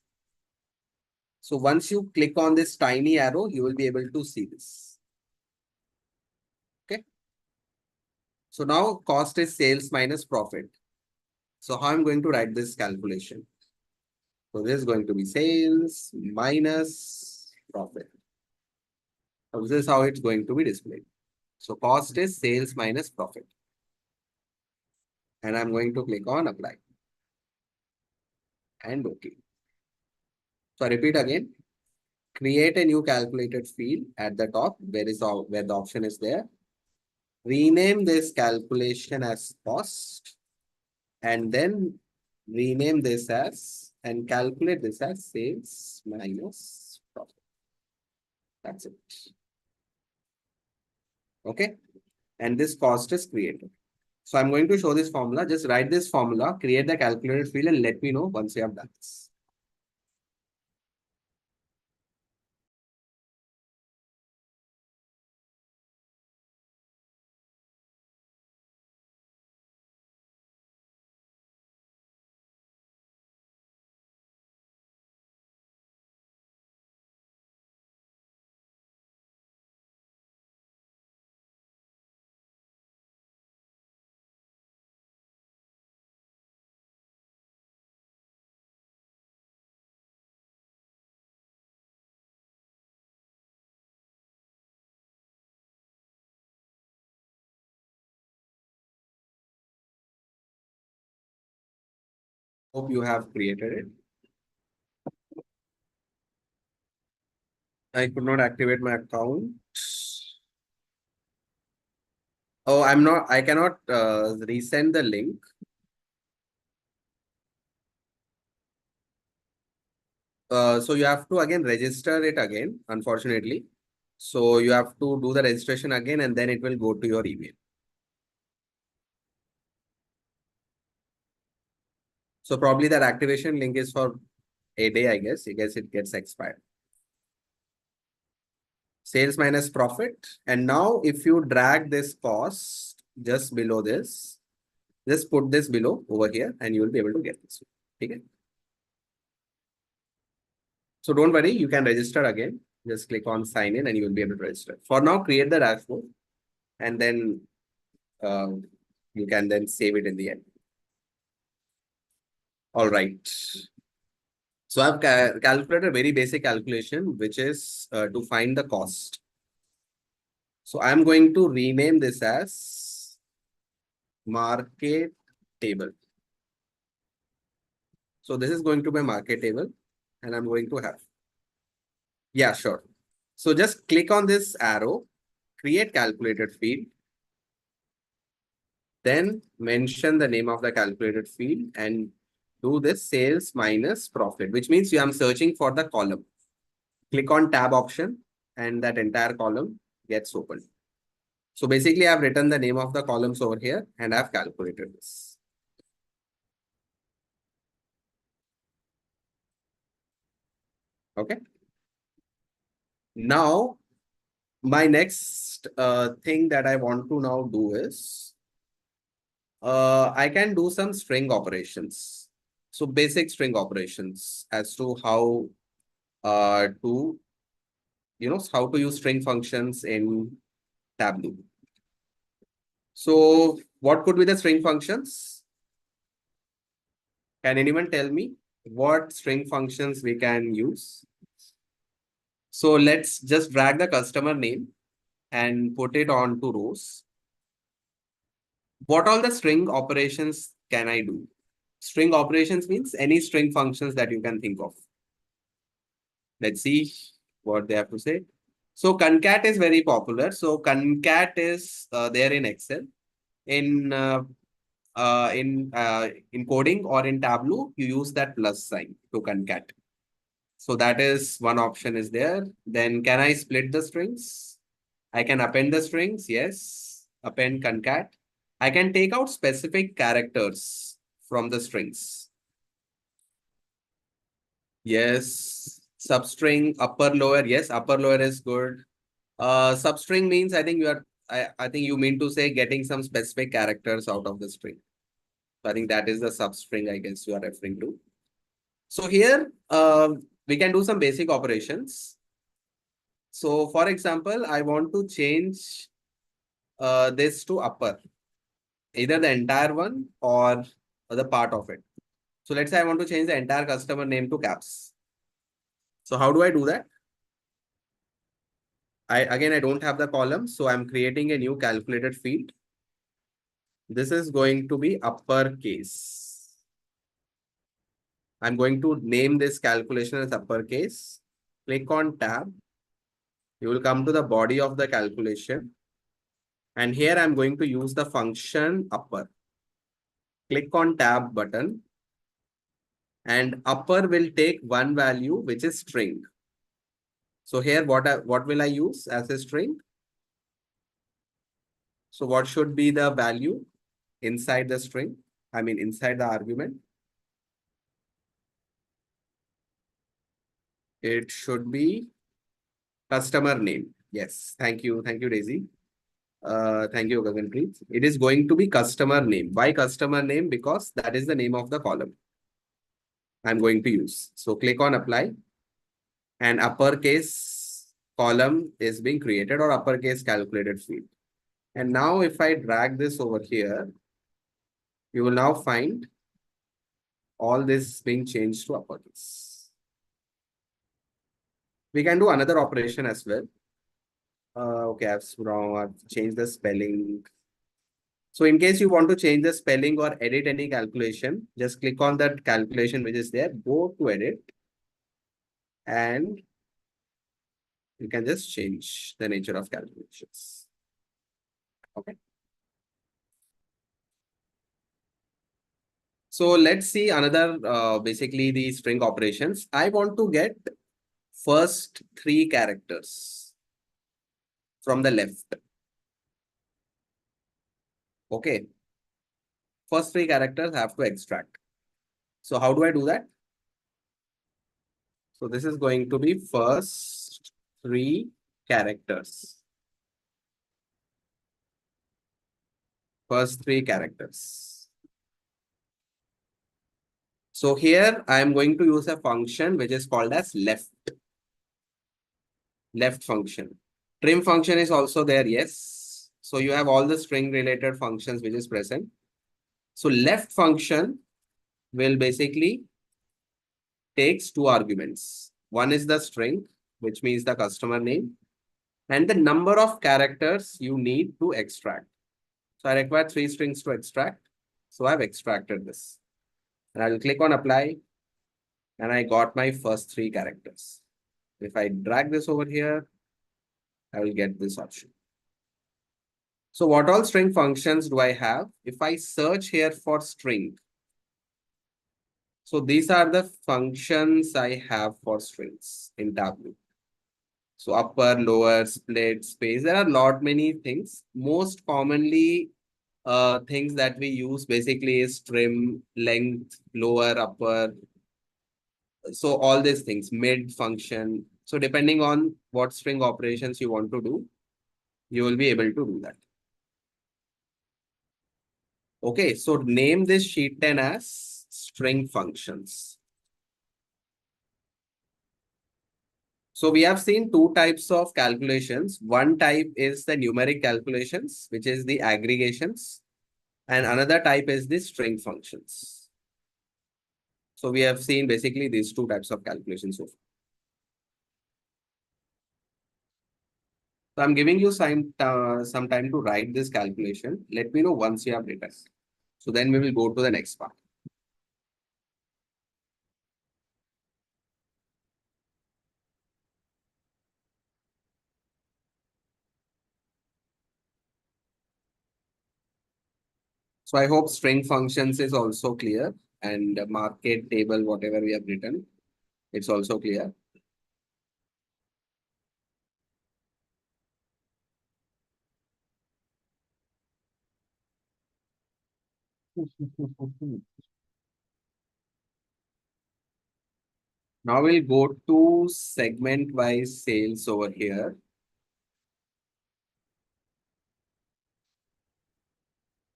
So once you click on this tiny arrow, you will be able to see this. Okay. So now cost is sales minus profit. So how I'm going to write this calculation? So this is going to be sales minus profit. So this is how it's going to be displayed. So cost is sales minus profit. And I'm going to click on apply. And OK. So I repeat again. create a new calculated field at the top where the option is there. Rename this calculation as cost and then rename this as and calculate this as sales minus profit. That's it. Okay. And this cost is created. So I'm going to show this formula. Just write this formula, create the calculated field and let me know once you have done this. Hope you have created it. I could not activate my account. Oh, I cannot resend the link. So you have to again register it again, unfortunately. So you have to do the registration again and then it will go to your email. So probably that activation link is for a day, I guess. It gets expired. Sales minus profit. And now if you drag this cost just below this, just put this below over here and you will be able to get this. Okay. So don't worry, you can register again. Just click on sign in and you will be able to register. For now, create the dashboard and then you can then save it in the end. All right. So I've calculated a very basic calculation, which is to find the cost. So I'm going to rename this as market table. So this is going to be a market table and I'm going to have. Yeah, sure. So just click on this arrow, create calculated field. Then mention the name of the calculated field and do this sales minus profit, which means I'm searching for the column. Click on tab option and that entire column gets opened. So basically I've written the name of the columns over here and I've calculated this. Okay. Now, my next thing that I want to now do is I can do some string operations. So basic string operations as to how to how to use string functions in Tableau. So what could be the string functions? Can anyone tell me what string functions we can use? So let's just drag the customer name and put it onto rows. What all the string operations can I do? String operations means any string functions that you can think of. Let's see what they have to say. So concat is very popular. So concat is there in Excel. In coding or in Tableau, you use that plus sign to concat. So that is one option is there. Then can I split the strings? I can append the strings. Yes. Append concat. I can take out specific characters from the strings. Yes. Substring upper lower. Yes. Upper lower is good. Substring means I think I think you mean to say getting some specific characters out of the string. So I think that is the substring I guess you are referring to. So here we can do some basic operations. So for example, I want to change this to upper, either the entire one or the part of it. So let's say I want to change the entire customer name to caps. So how do I do that? I don't have the column, so I'm creating a new calculated field. This is going to be uppercase. I'm going to name this calculation as uppercase. click on tab. You will come to the body of the calculation. And here I'm going to use the function upper. Click on tab button. And upper will take one value, which is string. So here, what will I use as a string? So what should be the value inside the string? I mean, inside the argument. It should be customer name. Yes. Thank you. Thank you, Daisy. Thank you, Gaganpreet. It is going to be customer name. Why customer name? Because that is the name of the column I'm going to use. So click on apply, and uppercase column is being created, or uppercase calculated field. And now if I drag this over here, you will now find all this being changed to uppercase. We can do another operation as well. Okay, I've changed the spelling. So in case you want to change the spelling or edit any calculation, just click on that calculation which is there, go to edit, and you can just change the nature of calculations. Okay. So let's see another, basically the string operations. I want to get first three characters from the left. Okay. First three characters have to extract. So how do I do that? So this is going to be first three characters. First three characters. So here I am going to use a function which is called as left. Left function. Trim function is also there, yes. So you have all the string related functions which is present. So left function will basically takes two arguments. One is the string, which means the customer name, and the number of characters you need to extract. So I require 3 strings to extract. So I've extracted this. And I will click on apply, and I got my first 3 characters. If I drag this over here, I will get this option. So what all string functions do I have? If I search here for string, so these are the functions I have for strings in Tableau. So upper, lower, split, space. There are lot many things. Most commonly, things that we use basically is trim, length, lower, upper. So all these things, mid function. So depending on what string operations you want to do, you will be able to do that. Okay, so name this sheet 10 as string functions. So we have seen 2 types of calculations. One type is the numeric calculations, which is the aggregations. And another type is the string functions. So we have seen basically these 2 types of calculations so far. So I'm giving you some time to write this calculation. Let me know once you have written. So then we will go to the next part. So I hope string functions is also clear, and market table, whatever we have written, it's also clear. Now we'll go to segment wise sales over here.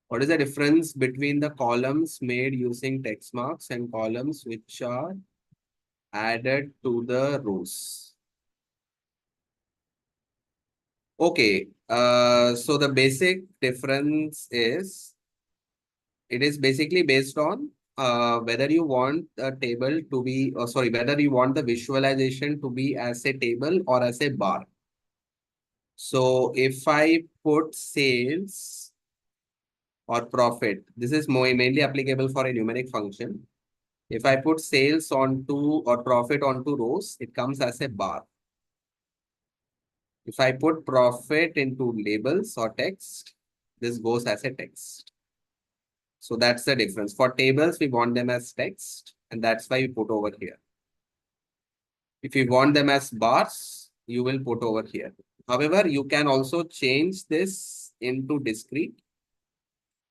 What is the difference between the columns made using text marks and columns which are added to the rows? Okay, so the basic difference is, it is basically based on whether you want a table to be, whether you want the visualization to be as a table or as a bar. So if I put sales or profit, this is mainly applicable for a numeric function. If I put sales onto or profit onto rows, it comes as a bar. If I put profit into labels or text, this goes as a text. So that's the difference. For tables, we want them as text, and that's why we put over here. If you want them as bars, you will put over here. However, you can also change this into discrete.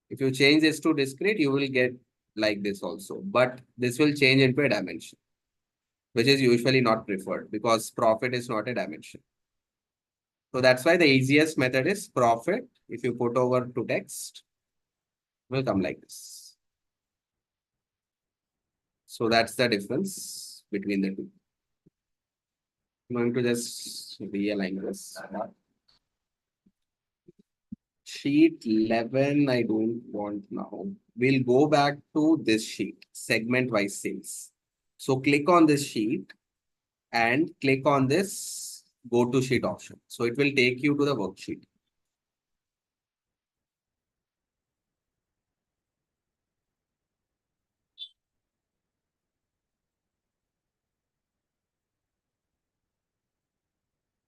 If you change this to discrete, you will get like this also, but this will change into a dimension, which is usually not preferred because profit is not a dimension. So that's why the easiest method is profit. If you put over to text, will come like this. So that's the difference between the two. I'm going to just realign this. Sheet 11, I don't want now. We'll go back to this sheet, segment wise sales. So click on this sheet and click on this go to sheet option. So it will take you to the worksheet.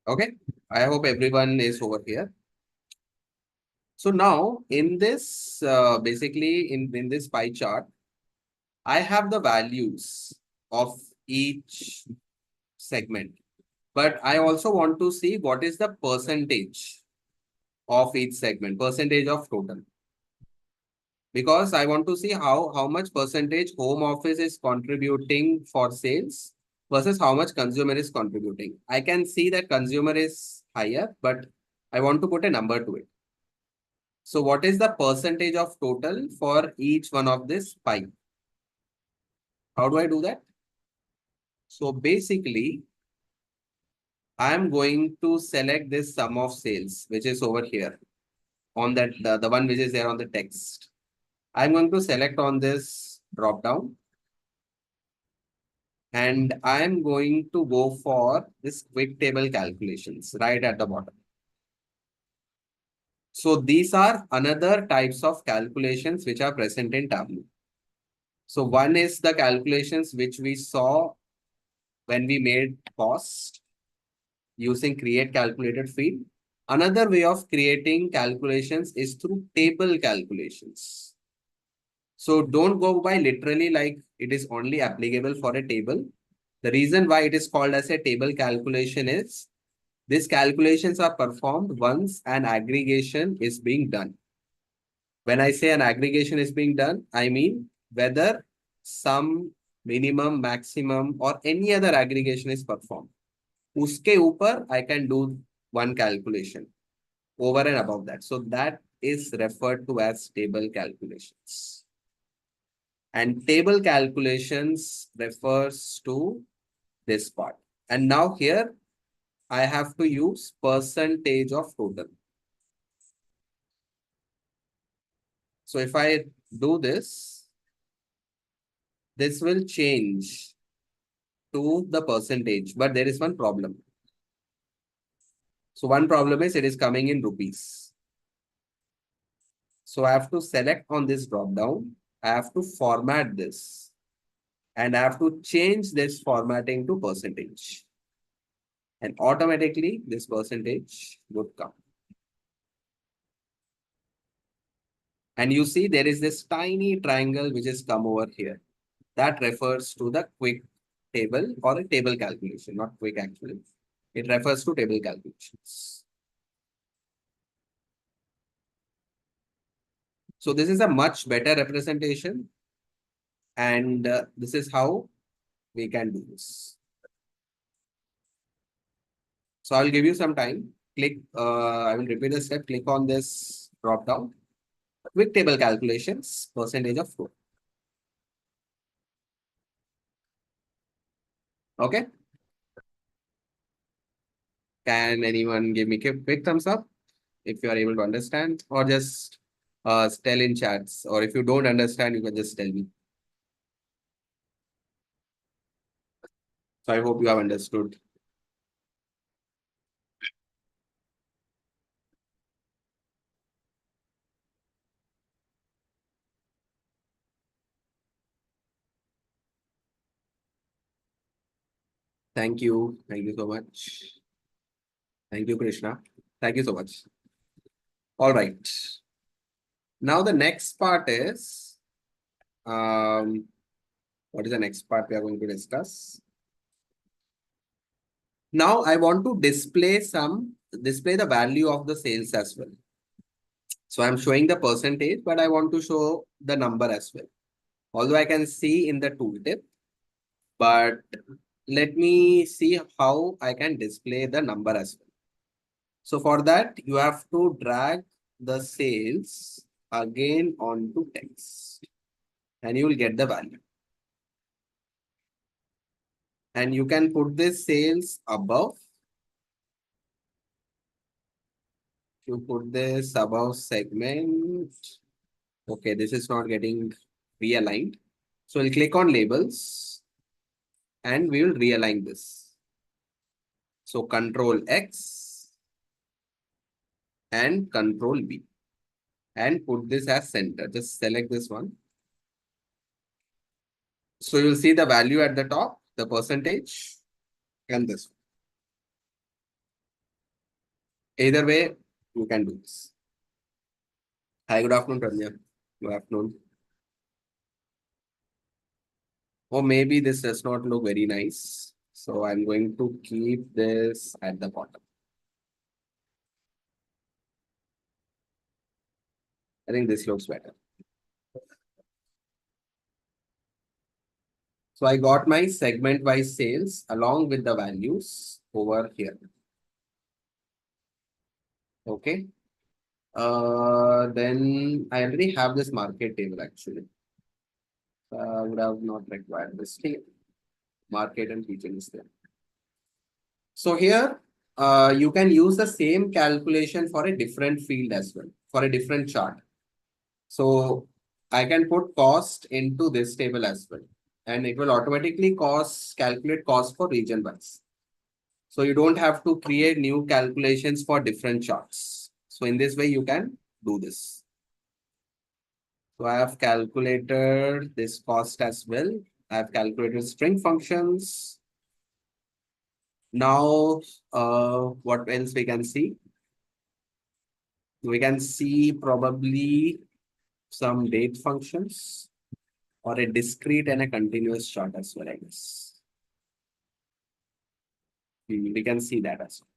Okay, I hope everyone is over here. So now in this, basically in this pie chart, I have the values of each segment, but I also want to see what is the percentage of each segment, percentage of total. Because I want to see how much percentage home office is contributing for sales versus how much consumer is contributing. I can see that consumer is higher, but I want to put a number to it. So what is the percentage of total for each one of this pie? How do I do that? So basically, I'm going to select this sum of sales, which is over here on that, the one which is there on the text. I'm going to select on this drop down. And I'm going to go for this quick table calculations right at the bottom. So these are another types of calculations which are present in Tableau. So one is the calculations which we saw when we made cost using create calculated field. Another way of creating calculations is through table calculations. So don't go by literally like it is only applicable for a table. The reason why it is called as a table calculation is these calculations are performed once an aggregation is being done. When I say an aggregation is being done, I mean whether sum, minimum, maximum, or any other aggregation is performed. Uske upar, I can do one calculation over and above that. So that is referred to as table calculations. And table calculations refers to this part. And now here, I have to use percentage of total. So if I do this, this will change to the percentage, but there is one problem. So one problem is it is coming in rupees. So I have to select on this drop down. I have to format this and I have to change this formatting to percentage. And automatically this percentage would come. And you see there is this tiny triangle which has come over here. That refers to the quick table or a table calculation, not quick actually. It refers to table calculations. So this is a much better representation. And this is how we can do this. So I'll give you some time. Click, I will repeat the step. Click on this drop down. Quick table calculations, percentage of flow. Okay. Can anyone give me a quick thumbs up if you are able to understand, or just tell in chats, or if you don't understand, you can just tell me. So I hope you have understood. Thank you. Thank you so much. Thank you, Krishna. Thank you so much. All right. Now the next part is, what is the next part we are going to discuss? Now I want to display the value of the sales as well. So I'm showing the percentage, but I want to show the number as well. Although I can see in the tooltip, but let me see how I can display the number as well. So for that, you have to drag the sales again onto text and you will get the value. And you can put this sales above. You put this above segment. Okay, this is not getting realigned. So we'll click on labels and we will realign this. So Control X and Control B and put this as center. Just select this one. So you'll see the value at the top, the percentage, and this one. Either way, you can do this. Hi, good afternoon, Tanya. Good afternoon. Or maybe this does not look very nice. So I'm going to keep this at the bottom. I think this looks better. So I got my segment-wise sales along with the values over here. Okay. Then I already have this market table actually. I would have not required this table. Market and region is there. So here, you can use the same calculation for a different field as well, for a different chart. So I can put cost into this table as well, and it will automatically calculate cost for region wise. So you don't have to create new calculations for different charts. So in this way, you can do this. So I have calculated this cost as well. I have calculated string functions. Now, what else we can see? We can see probably some date functions or a discrete and a continuous chart as well, I guess. We can see that as well.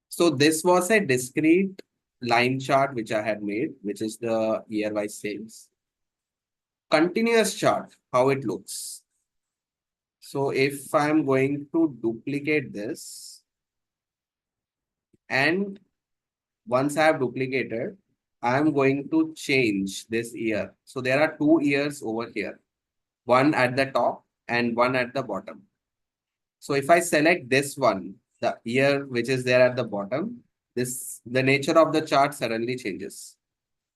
So this was a discrete line chart which I had made, which is the year-wise sales. Continuous chart, how it looks. So if I'm going to duplicate this, and once I have duplicated, I'm going to change this year. So there are 2 years over here, one at the top and one at the bottom. So if I select this one, the year which is there at the bottom, the nature of the chart suddenly changes.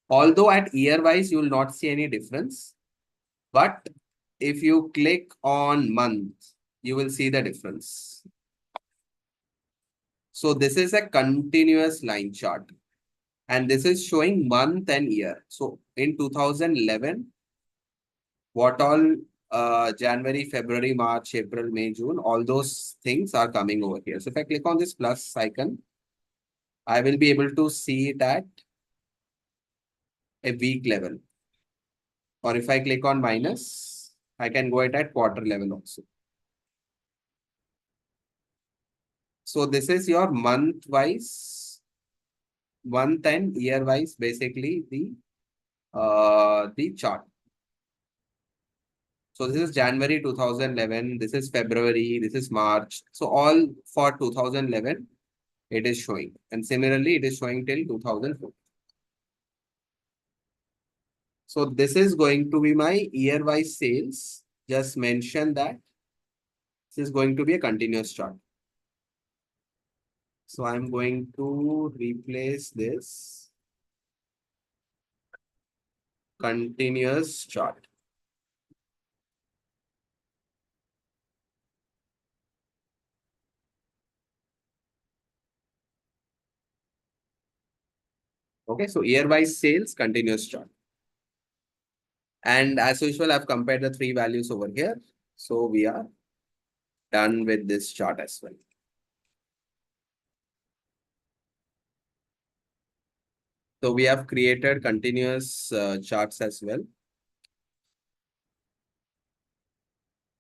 Although at year wise, you will not see any difference. But if you click on month, you will see the difference. So this is a continuous line chart. And this is showing month and year. So in 2011, what all January, February, March, April, May, June, all those things are coming over here. So if I click on this plus icon, I will be able to see it at a week level. Or if I click on minus, I can go it at quarter level also. So this is your month and year wise, basically the chart. So this is January 2011, this is February, this is March. So all for 2011, it is showing. And similarly, it is showing till 2004. So this is going to be my year-wise sales. Just mention that this is going to be a continuous chart. So I'm going to replace this continuous chart. Okay, so year-wise sales, continuous chart. And as usual, I've compared the three values over here. So we are done with this chart as well. So we have created continuous charts as well.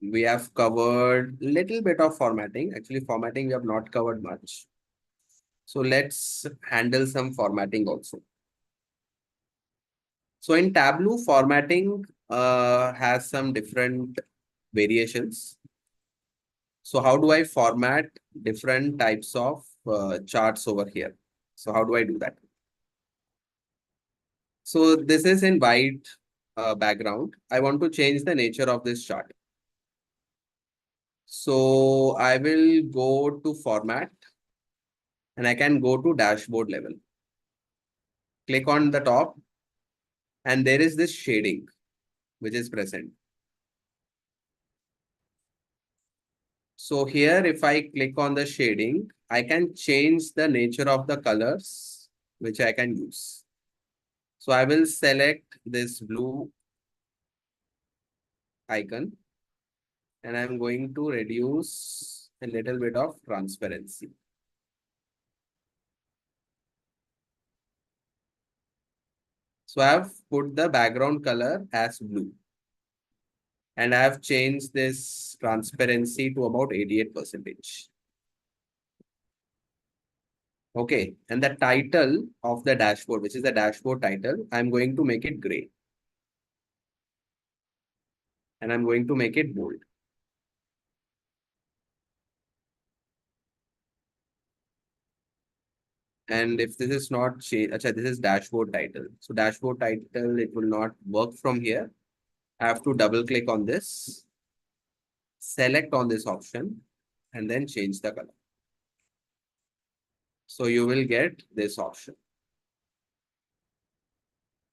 We have covered little bit of formatting. Actually, formatting we have not covered much. So let's handle some formatting also. So in Tableau, formatting has some different variations. So how do I format different types of charts over here? So how do I do that? So this is in white background. I want to change the nature of this chart. So I will go to format and I can go to dashboard level. Click on the top and there is this shading which is present. So here, if I click on the shading, I can change the nature of the colors which I can use. So I will select this blue icon and I'm going to reduce a little bit of transparency. So I've put the background color as blue and I've changed this transparency to about 88%. Okay, and the title of the dashboard, which is the dashboard title, I'm going to make it gray. And I'm going to make it bold. And if this is not changed, this is dashboard title. So dashboard title, it will not work from here. I have to double click on this, select on this option, and then change the color. So you will get this option.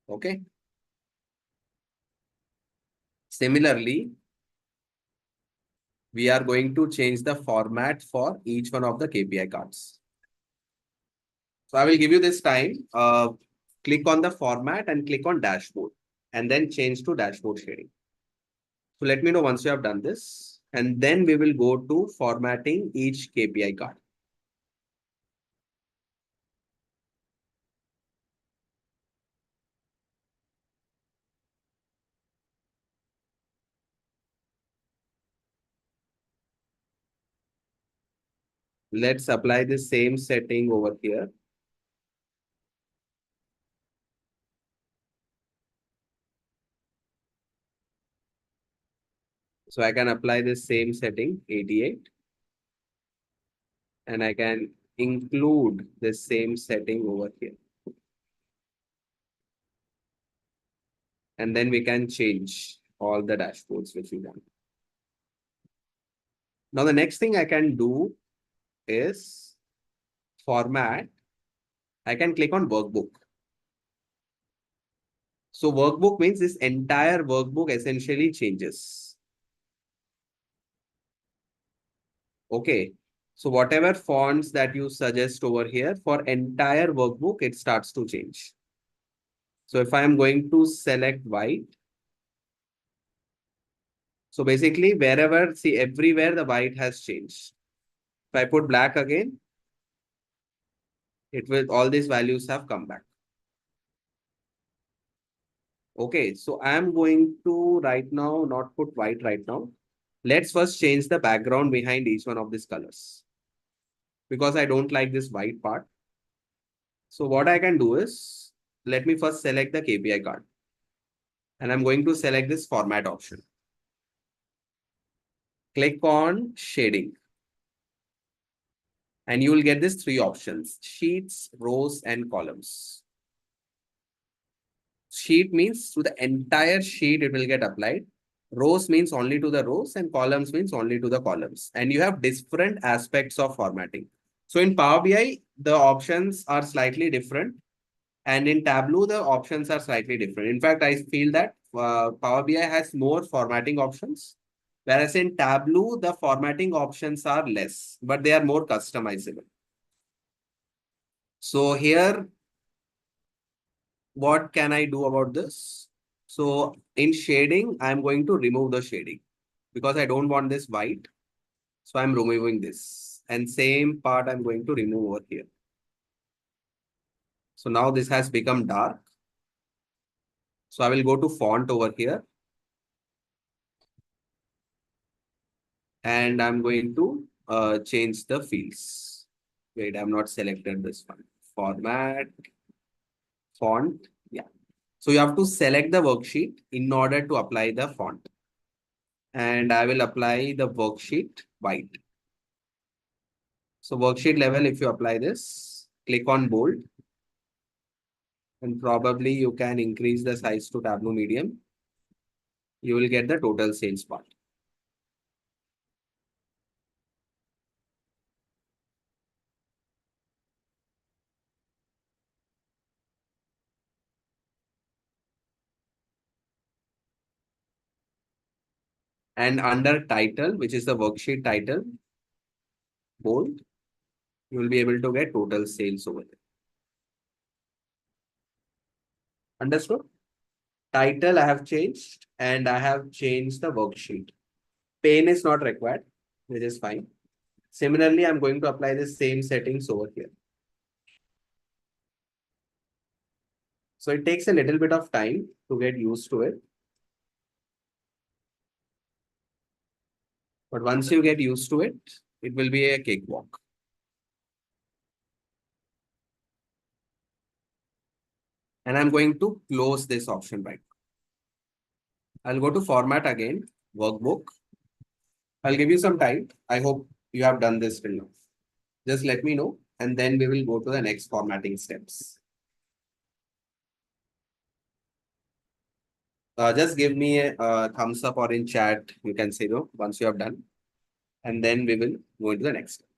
Okay. Similarly, we are going to change the format for each one of the KPI cards. So I will give you this time. Click on the format and click on dashboard and then change to dashboard shading. So let me know once you have done this and then we will go to formatting each KPI card. Let's apply the same setting over here. So I can apply the same setting, 88. And I can include the same setting over here. And then we can change all the dashboards which we want. Now the next thing I can do is format. I can click on workbook. So workbook means this entire workbook essentially changes. Okay. So whatever fonts that you suggest over here for entire workbook, it starts to change. So if I am going to select white, so basically wherever, see everywhere the white has changed. If I put black again, it will, all these values have come back. Okay, so I am going to right now not put white right now. Let's first change the background behind each one of these colors. Because I don't like this white part. So what I can do is, let me first select the KPI card. And I'm going to select this format option. Click on shading. And you will get these three options: sheets, rows, and columns. Sheet means to the entire sheet it will get applied. Rows means only to the rows and columns means only to the columns. And you have different aspects of formatting. So in Power BI, the options are slightly different. And in Tableau, the options are slightly different. In fact, I feel that Power BI has more formatting options. Whereas in Tableau, the formatting options are less, but they are more customizable. So here, what can I do about this? So in shading, I'm going to remove the shading because I don't want this white. So I'm removing this, and same part I'm going to remove over here. So now this has become dark. So I will go to font over here. And I'm going to change the fields. Wait, I'm not selected this one. Format, font, yeah. So you have to select the worksheet in order to apply the font. And I will apply the worksheet white. So worksheet level, if you apply this, click on bold. And probably you can increase the size to Tableau medium. You will get the total sales part. And under title, which is the worksheet title, bold, you will be able to get total sales over there. Understood? Title I have changed and I have changed the worksheet. Pane is not required, which is fine. Similarly, I'm going to apply the same settings over here. So it takes a little bit of time to get used to it. But once you get used to it, it will be a cakewalk. And I'm going to close this option right now. I'll go to format again, workbook. I'll give you some time. I hope you have done this till now. Just let me know, and then we will go to the next formatting steps. Just give me a thumbs up or in chat, you can say no once you have done. And then we will go into the next step.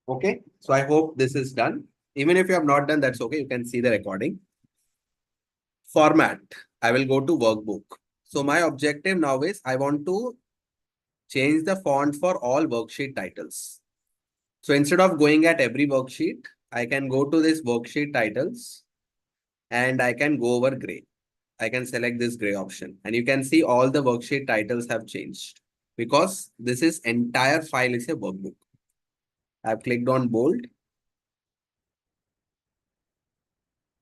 Okay, so I hope this is done. Even if you have not done, that's okay. You can see the recording. Format, I will go to workbook. So my objective now is I want to change the font for all worksheet titles. So instead of going at every worksheet, I can go to this worksheet titles and I can go over gray. I can select this gray option and you can see all the worksheet titles have changed because this is entire file is a workbook. I've clicked on bold.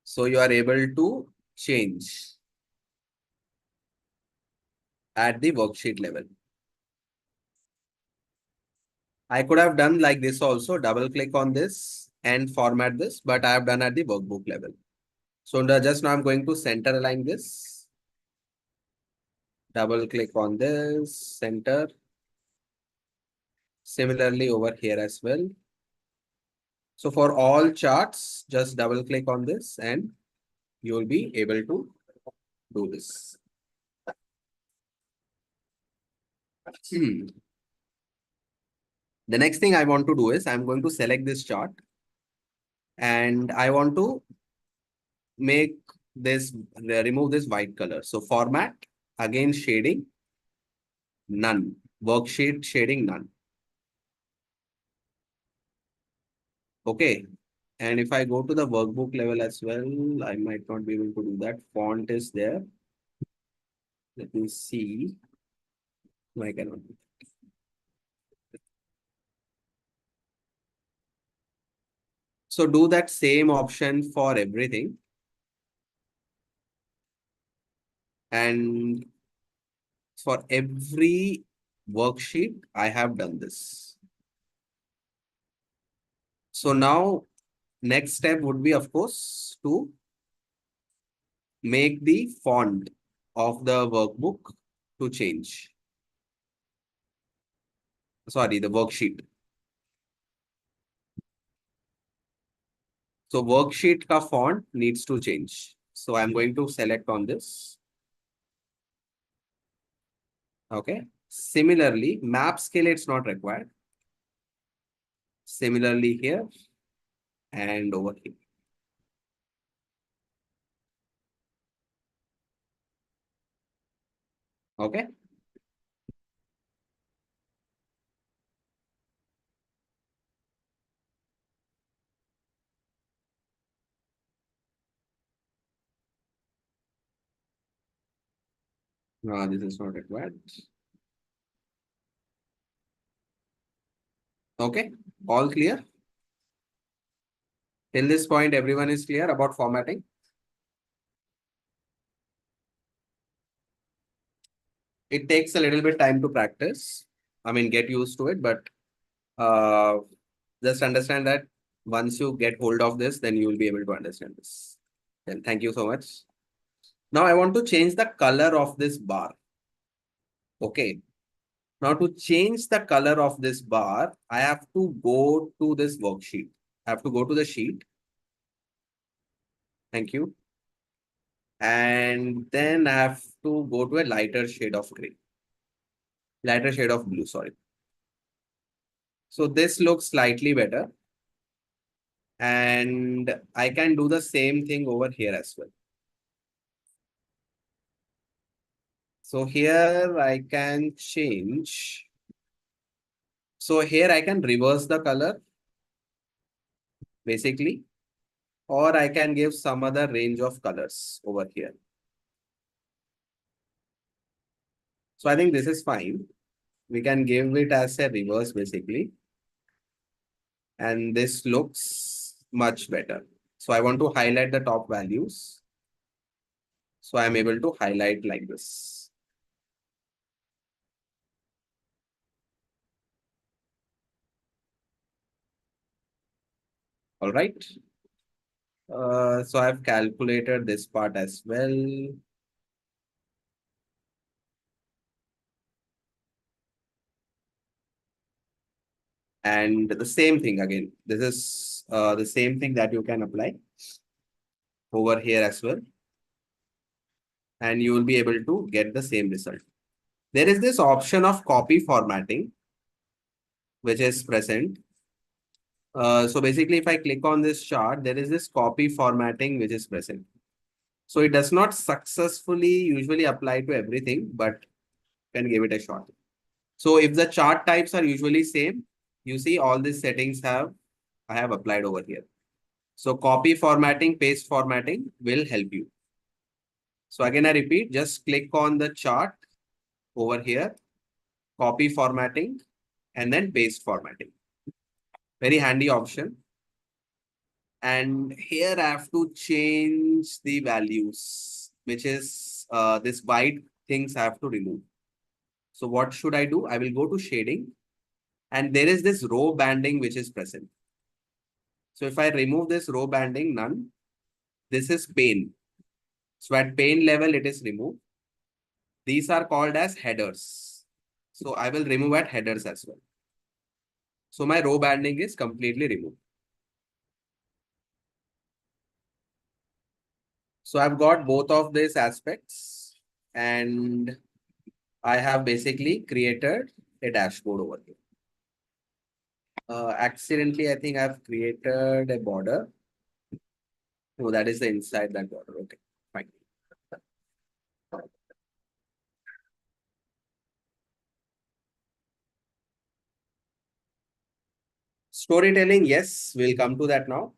So you are able to change at the worksheet level. I could have done like this also, double click on this and format this, but I have done at the workbook level. So just now I'm going to center align this. Double click on this, center. Similarly over here as well. So for all charts, just double click on this and you will be able to do this. The next thing I want to do is I'm going to select this chart and I want to make this, remove this white color. So format, again shading, none. Worksheet shading, none. Okay. And if I go to the workbook level as well, I might not be able to do that. Font is there. Let me see. No, I cannot. So do that same option for everything. And for every worksheet, I have done this. So now next step would be, of course, to make the font of the workbook to change. Sorry, the worksheet. So worksheet ka font needs to change. So I'm going to select on this. Okay. Similarly, map scale, it's not required. Similarly here and over here. Okay. No, this is not required. Okay, all clear? Till this point, everyone is clear about formatting? It takes a little bit time to practice. I mean, get used to it, but uh, just understand that once you get hold of this, then you will be able to understand this. Then thank you so much. Now I want to change the color of this bar. Okay. Now to change the color of this bar, I have to go to this worksheet. I have to go to the sheet. Thank you. And then I have to go to a lighter shade of gray. Lighter shade of blue, sorry. So this looks slightly better. And I can do the same thing over here as well. So here I can change. So here I can reverse the color, basically, or I can give some other range of colors over here. So I think this is fine. We can give it as a reverse, basically. And this looks much better. So I want to highlight the top values. So I'm able to highlight like this. All right. So I've calculated this part as well. And the same thing again. This is the same thing that you can apply over here as well. And you will be able to get the same result. There is this option of copy formatting, which is present. So basically, if I click on this chart, there is this copy formatting which is present. So it does not successfully usually apply to everything, but can give it a shot. So if the chart types are usually same, you see all these settings I have applied over here. So copy formatting, paste formatting will help you. So again, I repeat, just click on the chart over here, copy formatting, and then paste formatting. Very handy option. And here I have to change the values, which is this white things I have to remove. So what should I do? I will go to shading and there is this row banding which is present. So if I remove this row banding, none, this is pane. So at pane level, it is removed. These are called as headers. So I will remove at headers as well. So my row banding is completely removed. So I've got both of these aspects and I have basically created a dashboard over here. Accidentally, I think I've created a border. No, that is the inside that border. Okay, fine. Storytelling, yes, we'll come to that now.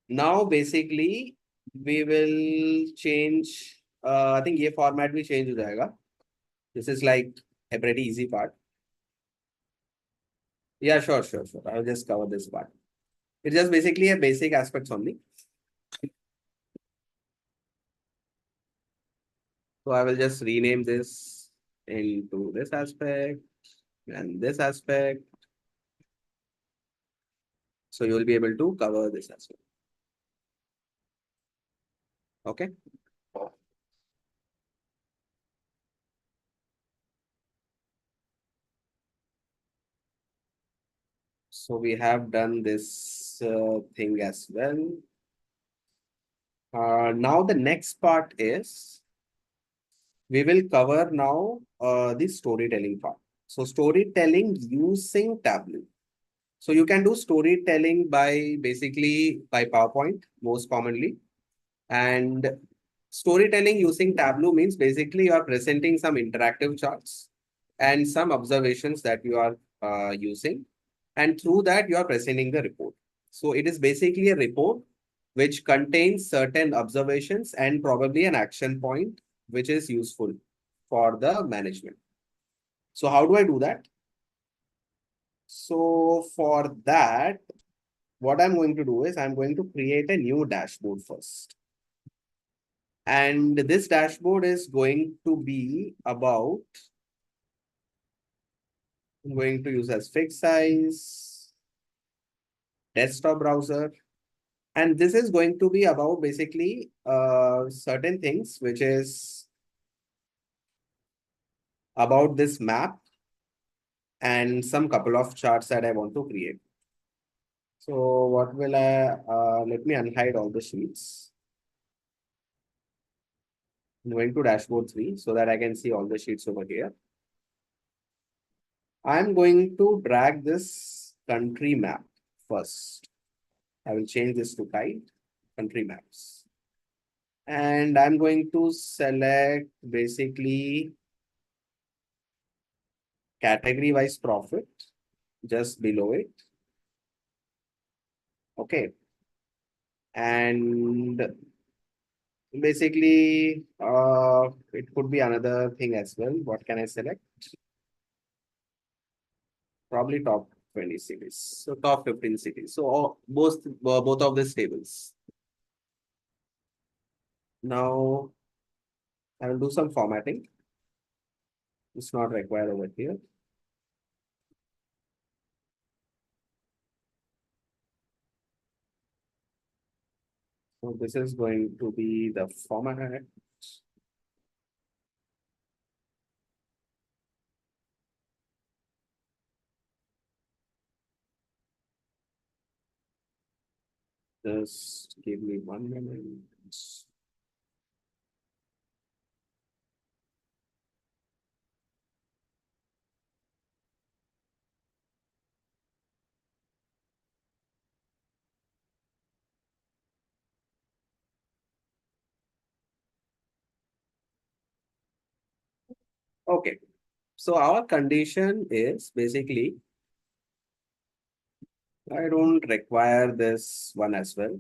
Now, basically, we will change. I think ये format भी change हो जाएगा. This is like a pretty easy part. Yeah, sure. I'll just cover this part. It's just basically a basic aspects only. So I will just rename this into this aspect and this aspect. So you will be able to cover this as well. Okay. So we have done this thing as well. Now the next part is we will cover now the storytelling part. So storytelling using Tableau. So you can do storytelling by basically by PowerPoint most commonly. And Storytelling using Tableau means basically you are presenting some interactive charts and some observations that you are using, and through that you are presenting the report. So it is basically a report which contains certain observations and probably an action point which is useful for the management. So how do I do that? So for that, what I'm going to do is I'm going to create a new dashboard first. And this dashboard is going to be about, I'm going to use as fixed size, desktop browser. And this is going to be about basically certain things, which is about this map and some couple of charts that I want to create. So what will let me unhide all the sheets. I'm going to dashboard 3 so that I can see all the sheets over here. I'm going to drag this country map first. I will change this to kite, country maps. And I'm going to select basically category wise profit just below it. Okay. And basically, it could be another thing as well. What can I select? Probably top 20 cities. So top 15 cities. So both of these tables. Now I will do some formatting. It's not required over here. So this is going to be the format. Just give me 1 minute. Okay. So our condition is basically, I don't require this one as well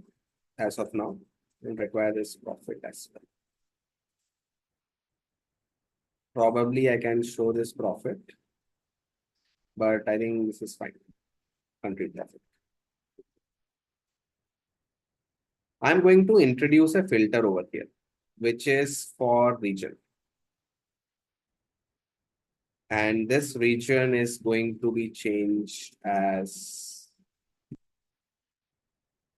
as of now. I don't require this profit as well. Probably I can show this profit, but I think this is fine. Country profit. I'm going to introduce a filter over here, which is for region. And this region is going to be changed as,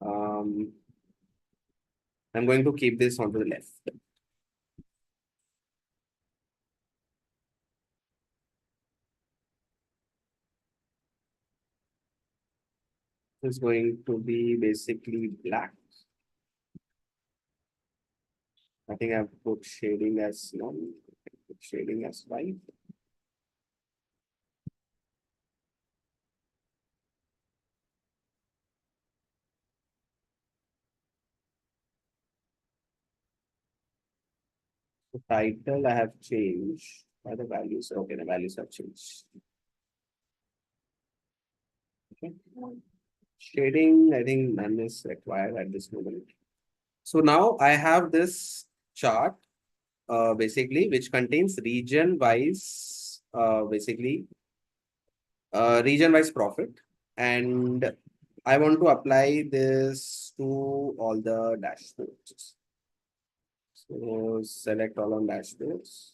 I'm going to keep this on to the left. It's going to be basically black. I think I've put shading as none, put shading as white. The title I have changed by the values. Okay, the values have changed. Okay. Shading, I think none is required at this moment. So now I have this chart basically which contains region wise region wise profit, and I want to apply this to all the dashboards. So select all on dashboards.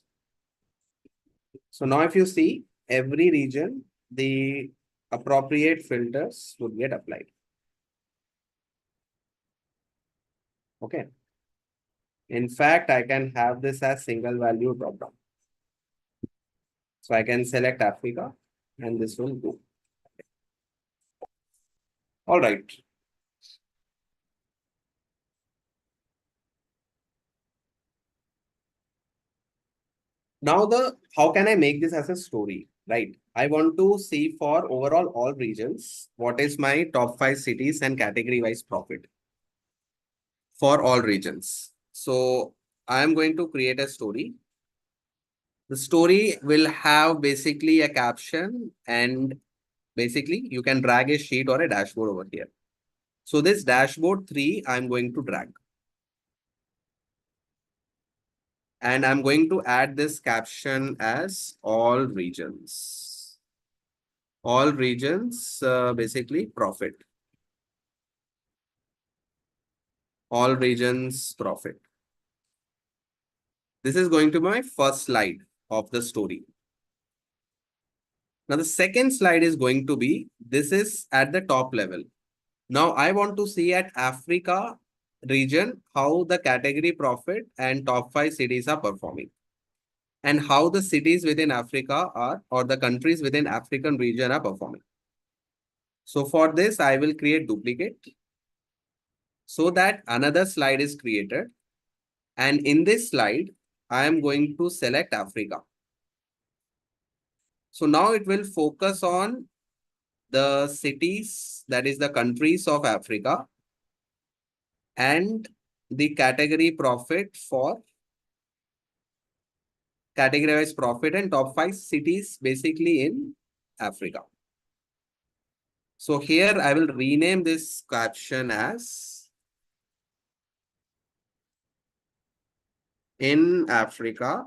So now if you see every region, the appropriate filters would get applied. Okay. In fact, I can have this as single value drop down. So I can select Africa and this will go. All right. Now how can I make this as a story, right? I want to see for overall all regions, what is my top 5 cities and category wise profit for all regions. So I am going to create a story. The story will have basically a caption, and basically you can drag a sheet or a dashboard over here. So this dashboard 3, I'm going to drag. And I'm going to add this caption as all regions. All regions, basically profit. All regions profit. This is going to be my first slide of the story. Now the second slide is going to be, this is at the top level. Now I want to see at Africa region how the category profit and top 5 cities are performing, and how the cities within Africa are, or the countries within African region are performing. So for this, I will create duplicate so that another slide is created. And in this slide, I am going to select Africa. So now it will focus on the cities, that is the countries of Africa, and the category profit for categorized profit and top 5 cities basically in Africa. So here I will rename this caption as in Africa,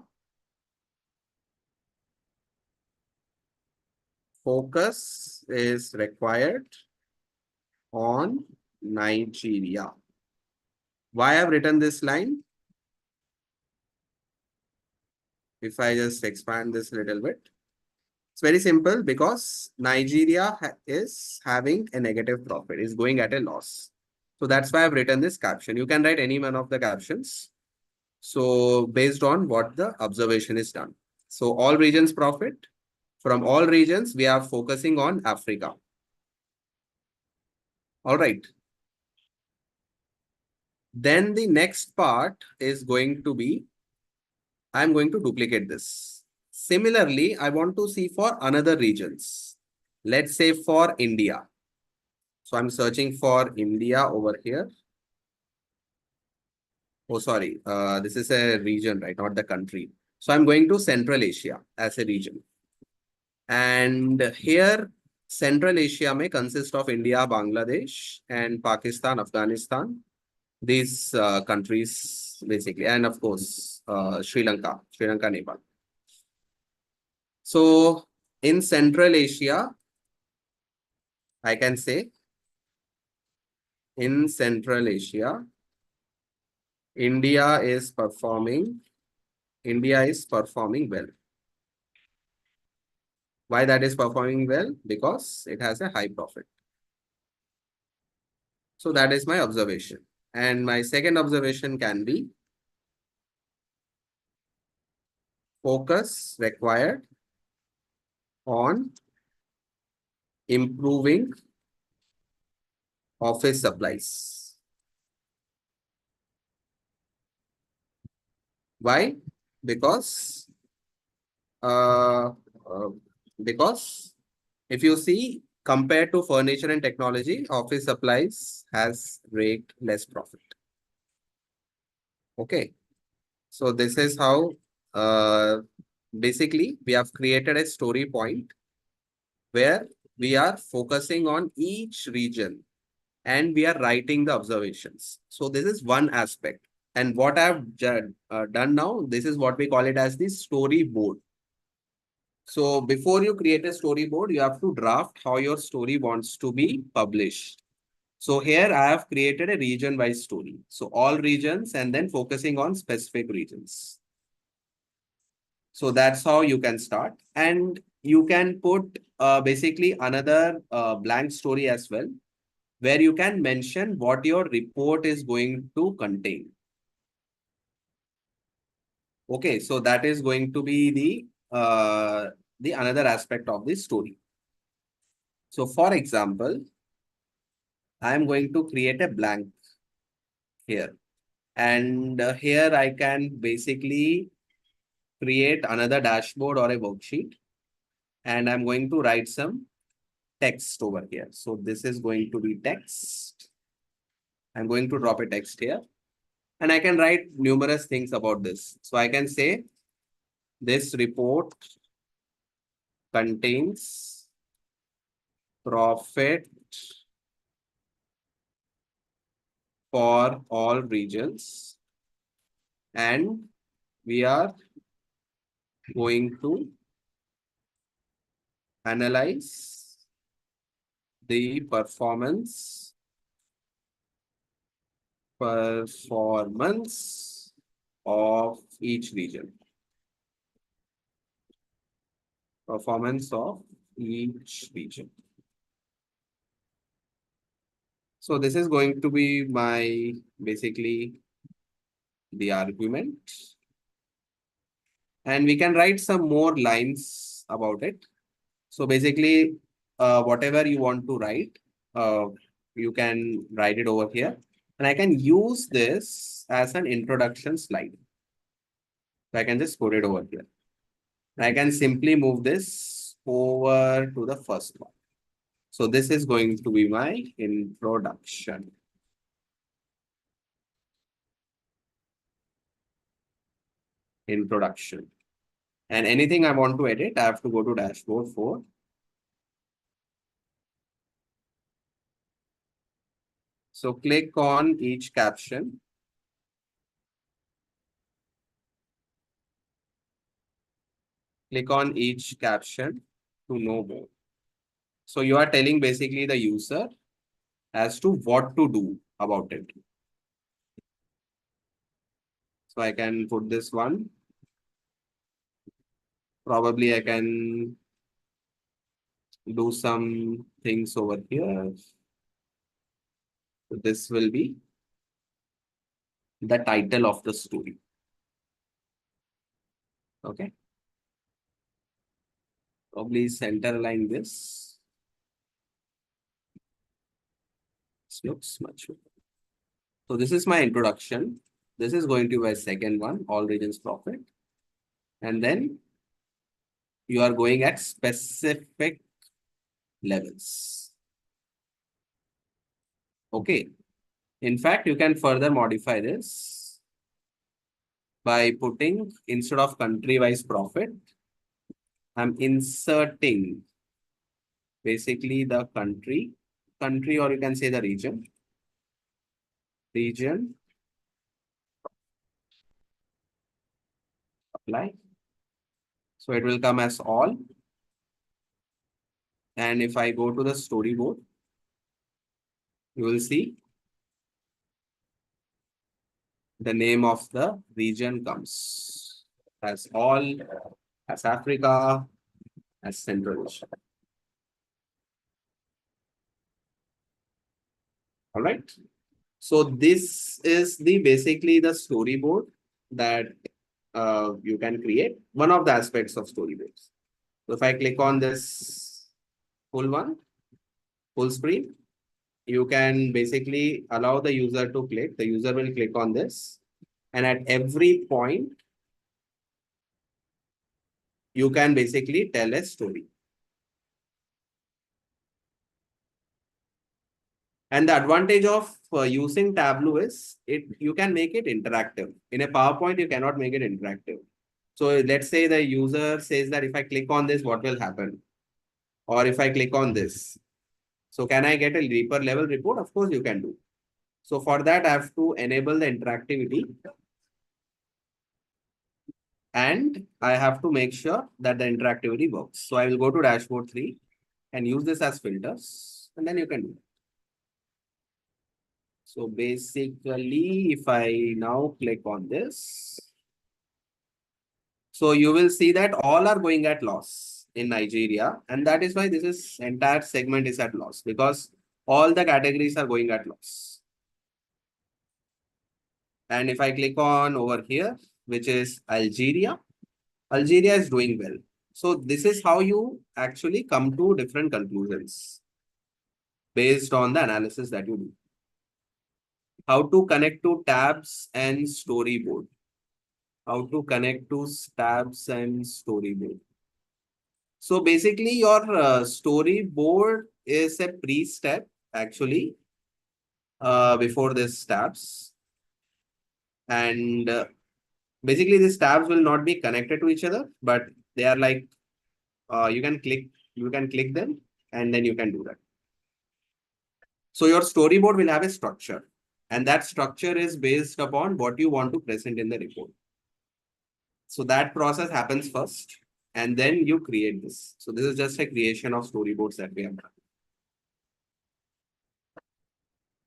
focus is required on Nigeria. Why I have written this line? If I just expand this a little bit, it's very simple, because Nigeria is having a negative profit, is going at a loss. So that's why I've written this caption. You can write any one of the captions. So based on what the observation is done. So all regions profit. From all regions, we are focusing on Africa. All right. Then the next part is going to be, I'm going to duplicate this. Similarly, I want to see for another regions. Let's say for India. So I'm searching for India over here. Oh, sorry. This is a region, right? Not the country. So I'm going to Central Asia as a region. And here, Central Asia may consist of India, Bangladesh, and Pakistan, Afghanistan. These countries basically, and of course, Sri Lanka, Nepal. So in Central Asia, I can say in Central Asia, India is performing well. Why that is performing well? Because it has a high profit. So that is my observation. And my second observation can be focus required on improving office supplies. Why? Because because if you see, compared to furniture and technology, office supplies has raked less profit. Okay. So this is how basically we have created a story point where we are focusing on each region and we are writing the observations. So this is one aspect. And what I've done now, this is what we call it as the storyboard. So before you create a storyboard, you have to draft how your story wants to be published. So here I have created a region-wise story. So all regions and then focusing on specific regions. So that's how you can start. And you can put basically another blank story as well, where you can mention what your report is going to contain. Okay, so that is going to be the another aspect of this story. So for example, I am going to create a blank here. And here I can basically create another dashboard or a worksheet. And I'm going to write some text over here. So this is going to be text. I'm going to drop a text here. And I can write numerous things about this. So I can say this report contains profit for all regions, and we are going to analyze the performance of each region. Performance of each region. So this is going to be my basically the argument. And we can write some more lines about it. So basically, whatever you want to write, you can write it over here. And I can use this as an introduction slide. So I can just put it over here. I can simply move this over to the first one. So this is going to be my introduction. And anything I want to edit, I have to go to dashboard 4. So click on each caption. Click on each caption to know more. So you are telling basically the user as to what to do about it. So I can put this one. Probably I can do some things over here. So this will be the title of the story. Okay. Probably center align this. This looks much better. So this is my introduction. This is going to be my second one, all regions profit. And then you are going at specific levels. Okay. In fact, you can further modify this by putting, instead of country-wise profit, I'm inserting basically the country, or you can say the region. Apply. So it will come as all. And if I go to the storyboard, you will see the name of the region comes as all, as Africa, as Central Asia. All right. So this is the basically the storyboard that you can create. One of the aspects of storyboards. So if I click on this full screen, you can basically allow the user to click. The user will click on this, and at every point, you can basically tell a story. And the advantage of using Tableau is you can make it interactive. In a PowerPoint, you cannot make it interactive. So let's say the user says that if I click on this, what will happen? Or if I click on this. So can I get a deeper level report? Of course you can do. So for that, I have to enable the interactivity. And I have to make sure that the interactivity works. So I will go to dashboard 3 and use this as filters. And then you can do it. So basically, if I now click on this, so you will see that all are going at loss in Nigeria. And that is why this entire segment is at loss, because all the categories are going at loss. And if I click on over here, which is Algeria is doing well. So this is how you actually come to different conclusions based on the analysis that you do. How to connect to tabs and storyboard. So basically your storyboard is a pre-step actually before this tabs. And basically these tabs will not be connected to each other, but they are like, you can click them and then you can do that. So your storyboard will have a structure, and that structure is based upon what you want to present in the report. So that process happens first, and then you create this. So this is just a creation of storyboards that we have done.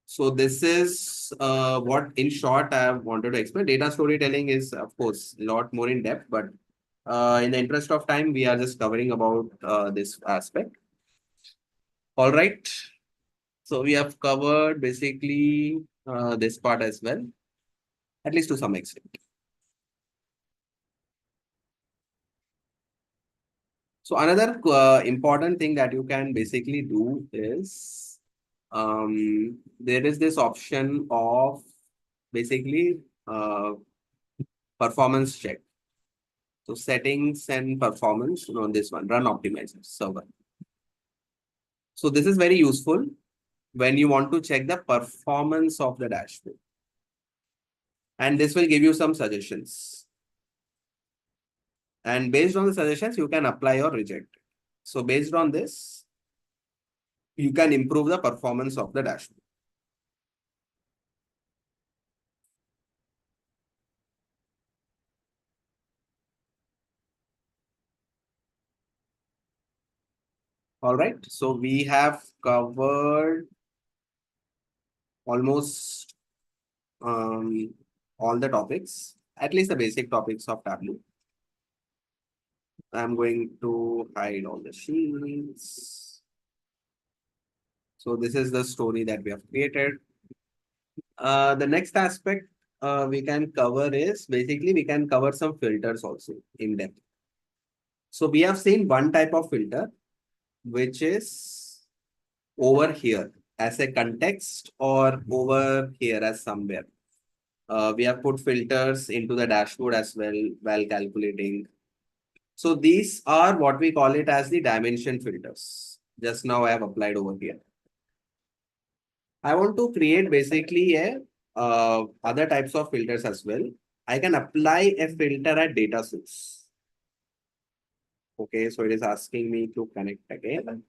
So this is what in short I wanted to explain. Data storytelling is of course a lot more in depth, but in the interest of time, we are just covering about this aspect. All right. So we have covered basically this part as well, at least to some extent. So another important thing that you can basically do is there is this option of basically performance check. So settings and performance on this one, run optimizer server. So this is very useful when you want to check the performance of the dashboard. And this will give you some suggestions. And based on the suggestions, you can apply or reject. So based on this, you can improve the performance of the dashboard. All right. So we have covered almost all the topics, at least the basic topics of Tableau. I'm going to hide all the sheets. So this is the story that we have created. The next aspect we can cover is basically we can cover some filters also in depth. So we have seen one type of filter, which is over here as a context or over here as somewhere. We have put filters into the dashboard as well while calculating. So these are what we call it as the dimension filters. Just now I have applied over here. I want to create basically a other types of filters as well. I can apply a filter at data source. Okay, so it is asking me to connect again.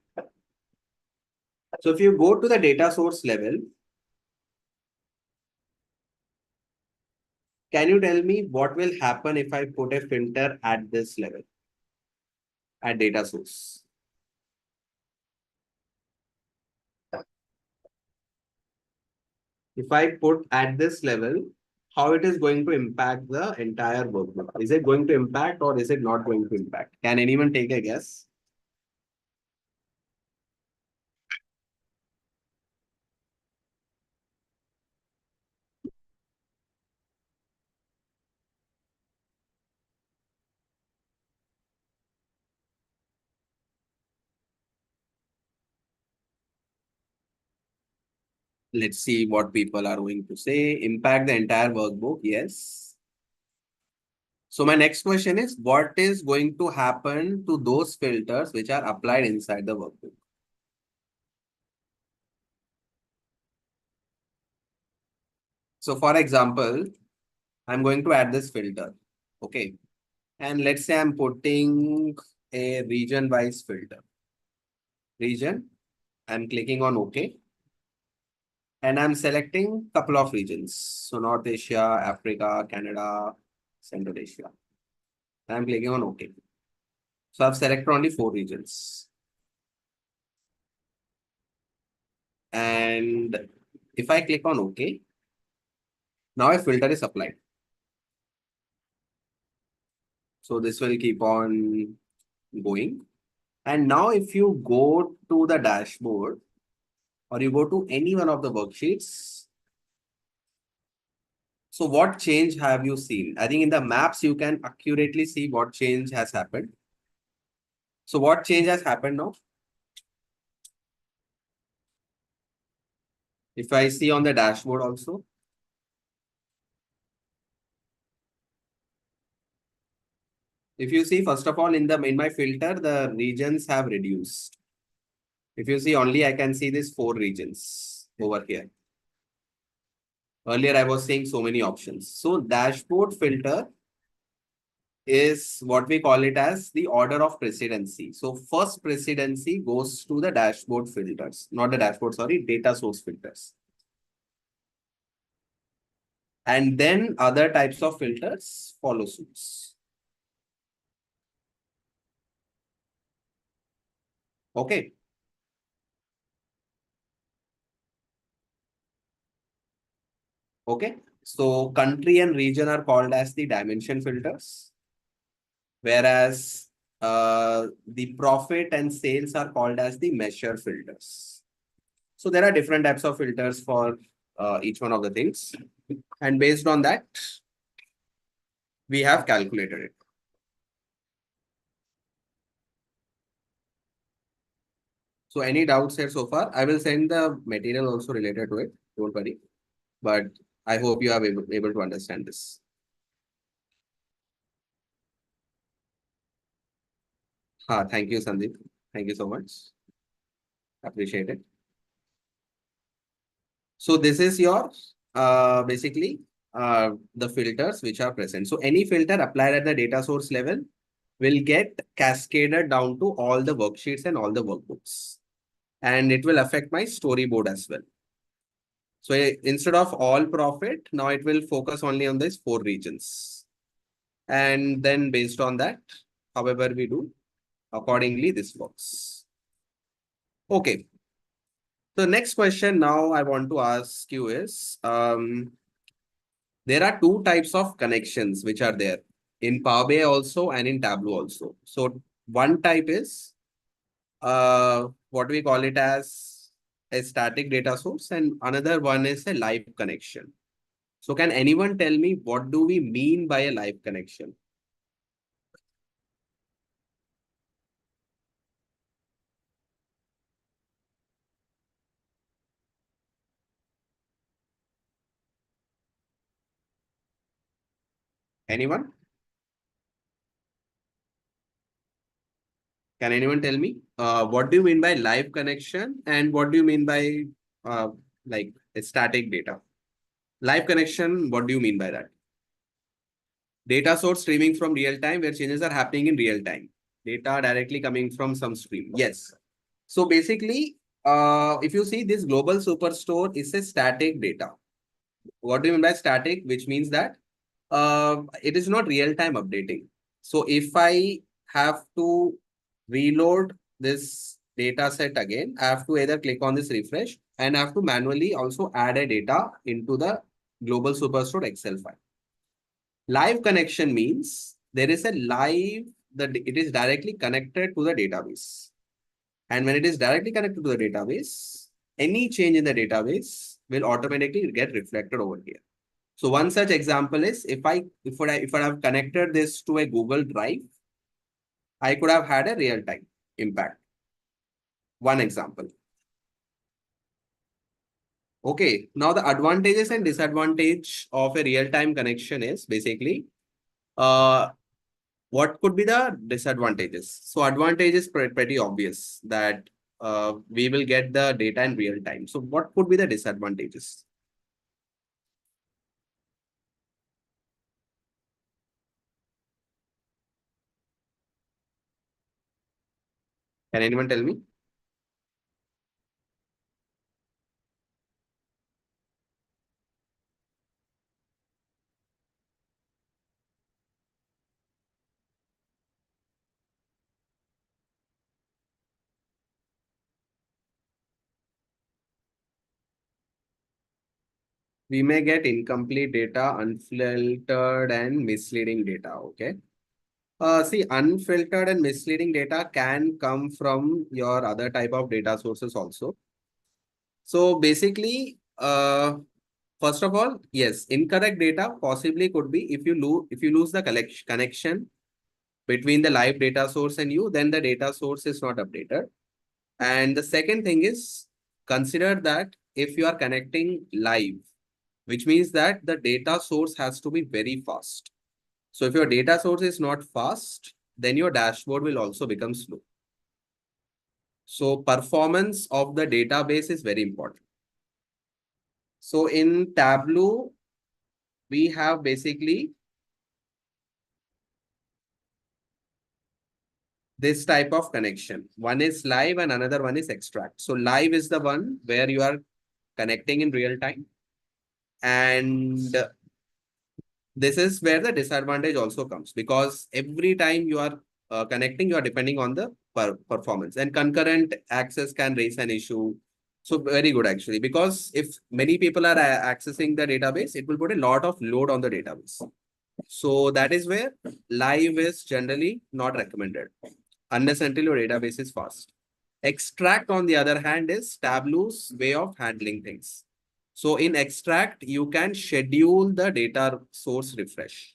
So if you go to the data source level, can you tell me what will happen if I put a filter at this level, at data source? If I put at this level, how it is going to impact the entire workbook? Is it going to impact or is it not going to impact? Can anyone take a guess? Let's see what people are going to say. Impact the entire workbook. Yes. So my next question is, what is going to happen to those filters which are applied inside the workbook? So for example, I'm going to add this filter. Okay. And let's say I'm putting a region-wise filter. Region. I'm clicking on OK. And I'm selecting a couple of regions. So North Asia, Africa, Canada, Central Asia. I'm clicking on OK. So I've selected only 4 regions. And if I click on OK, now a filter is applied. So this will keep on going. And now if you go to the dashboard or you go to any one of the worksheets, so what change have you seen? I think in the maps, you can accurately see what change has happened. So what change has happened now? If I see on the dashboard also, if you see, first of all, in my filter, the regions have reduced. If you see only, I can see these 4 regions over here. Earlier, I was saying so many options. So dashboard filter is what we call it as the order of precedency. So first precedency goes to the dashboard filters, not the dashboard, sorry, data source filters. And then other types of filters follow suits. Okay. Okay. So country and region are called as the dimension filters, whereas the profit and sales are called as the measure filters. So there are different types of filters for each one of the things. And based on that, we have calculated it. So any doubts here so far? I will send the material also related to it. Don't worry. But I hope you are able to understand this. Thank you, Sandeep. Thank you so much. Appreciate it. So this is your basically the filters which are present. So any filter applied at the data source level will get cascaded down to all the worksheets and all the workbooks. And it will affect my storyboard as well. So instead of all profit, now it will focus only on these 4 regions. And then based on that, however we do, accordingly this works. Okay. The next question now I want to ask you is, there are 2 types of connections which are there in Power BI also and in Tableau also. So one type is what we call it as a static data source, and another one is a live connection. So can anyone tell me what do we mean by a live connection? Anyone? Can anyone tell me what do you mean by live connection and what do you mean by like a static data? Live connection, what do you mean by that? Data source streaming from real time where changes are happening in real time. Data directly coming from some stream. Yes. So basically, if you see this global superstore is a static data. What do you mean by static? Which means that it is not real time updating. So if I have to reload this data set again, I have to either click on this refresh and I have to manually also add a data into the global superstore Excel file. Live connection means there is a live, it is directly connected to the database. And when it is directly connected to the database, any change in the database will automatically get reflected over here. So one such example is if I have connected this to a Google Drive, I could have had a real-time impact. One example. Okay, now the advantages and disadvantage of a real-time connection is basically what could be the disadvantages? So advantage is pretty obvious that we will get the data in real time. So what could be the disadvantages? Can anyone tell me? We may get incomplete data, unfiltered and misleading data. Okay. See, unfiltered and misleading data can come from your other type of data sources also. So basically, first of all, yes, incorrect data possibly could be if you lose the connection between the live data source and you, then the data source is not updated. And the second thing is, consider that if you are connecting live, which means that the data source has to be very fast. So if your data source is not fast, then your dashboard will also become slow. So performance of the database is very important. So in Tableau, we have basically this type of connection. One is live and another one is extract. So live is the one where you are connecting in real time. And this is where the disadvantage also comes, because every time you are connecting, you are depending on the performance, and concurrent access can raise an issue. So very good actually, because if many people are accessing the database, it will put a lot of load on the database. So that is where live is generally not recommended unless until your database is fast. Extract, on the other hand, is Tableau's way of handling things. So in extract, you can schedule the data source refresh.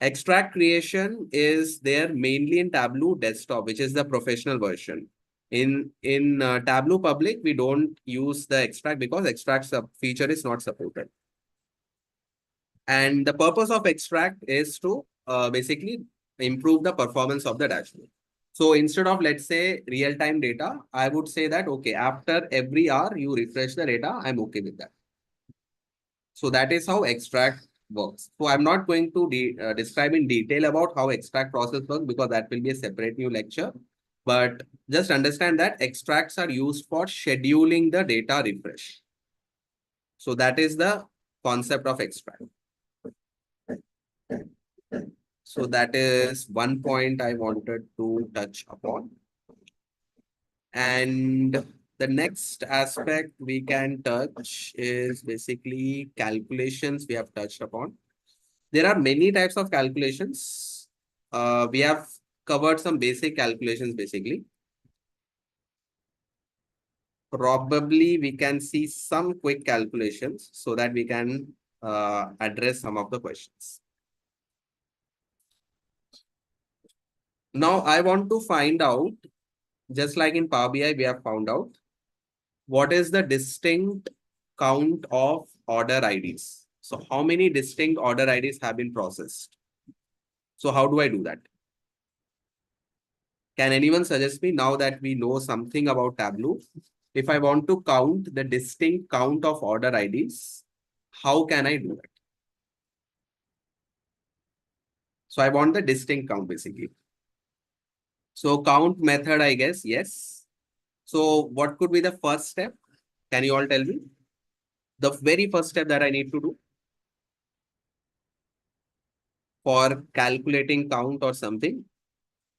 Extract creation is there mainly in Tableau desktop, which is the professional version. In Tableau public, we don't use the extract because extract feature is not supported. And the purpose of extract is to basically improve the performance of the dashboard. So instead of, let's say, real-time data, I would say that, okay, after every hour, you refresh the data. I'm okay with that. So that is how extract works. So I'm not going to describe in detail about how extract process works, because that will be a separate new lecture. But just understand that extracts are used for scheduling the data refresh. So that is the concept of extract. So that is one point I wanted to touch upon. And the next aspect we can touch is basically calculations we have touched upon. There are many types of calculations. We have covered some basic calculations basically. Probably we can see some quick calculations so that we can address some of the questions. Now I want to find out, just like in Power BI, we have found out what is the distinct count of order IDs. So how many distinct order IDs have been processed? So how do I do that? Can anyone suggest me, now that we know something about Tableau, if I want to count the distinct count of order IDs, how can I do that? So I want the distinct count basically. So count method, I guess, yes. So what could be the first step? Can you all tell me? The very first step that I need to do for calculating count or something.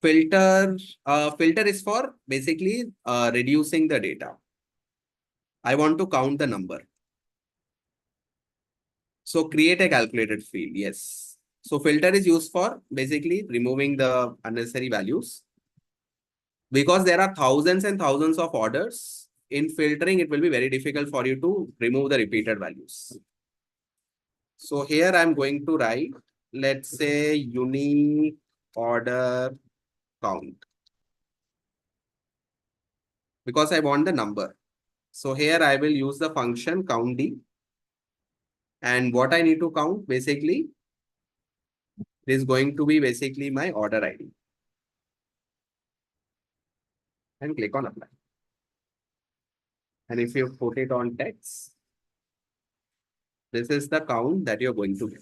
Filter is for basically reducing the data. I want to count the number. So create a calculated field. Yes. So filter is used for basically removing the unnecessary values. Because there are thousands and thousands of orders, in filtering, it will be very difficult for you to remove the repeated values. So here I'm going to write, let's say, unique order count, because I want the number. So here I will use the function countD. And what I need to count basically is going to be basically my order ID. And click on apply. And if you put it on text, this is the count that you're going to get.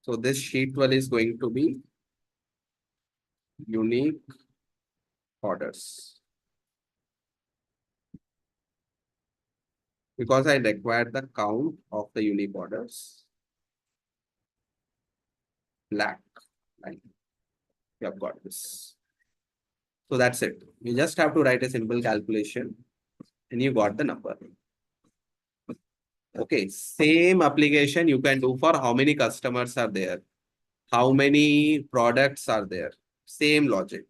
So this sheet 12 is going to be unique orders. Because I require the count of the unique orders. Black line. You have got this. So that's it. You just have to write a simple calculation and you got the number. Okay, same application you can do for how many customers are there, how many products are there, same logic.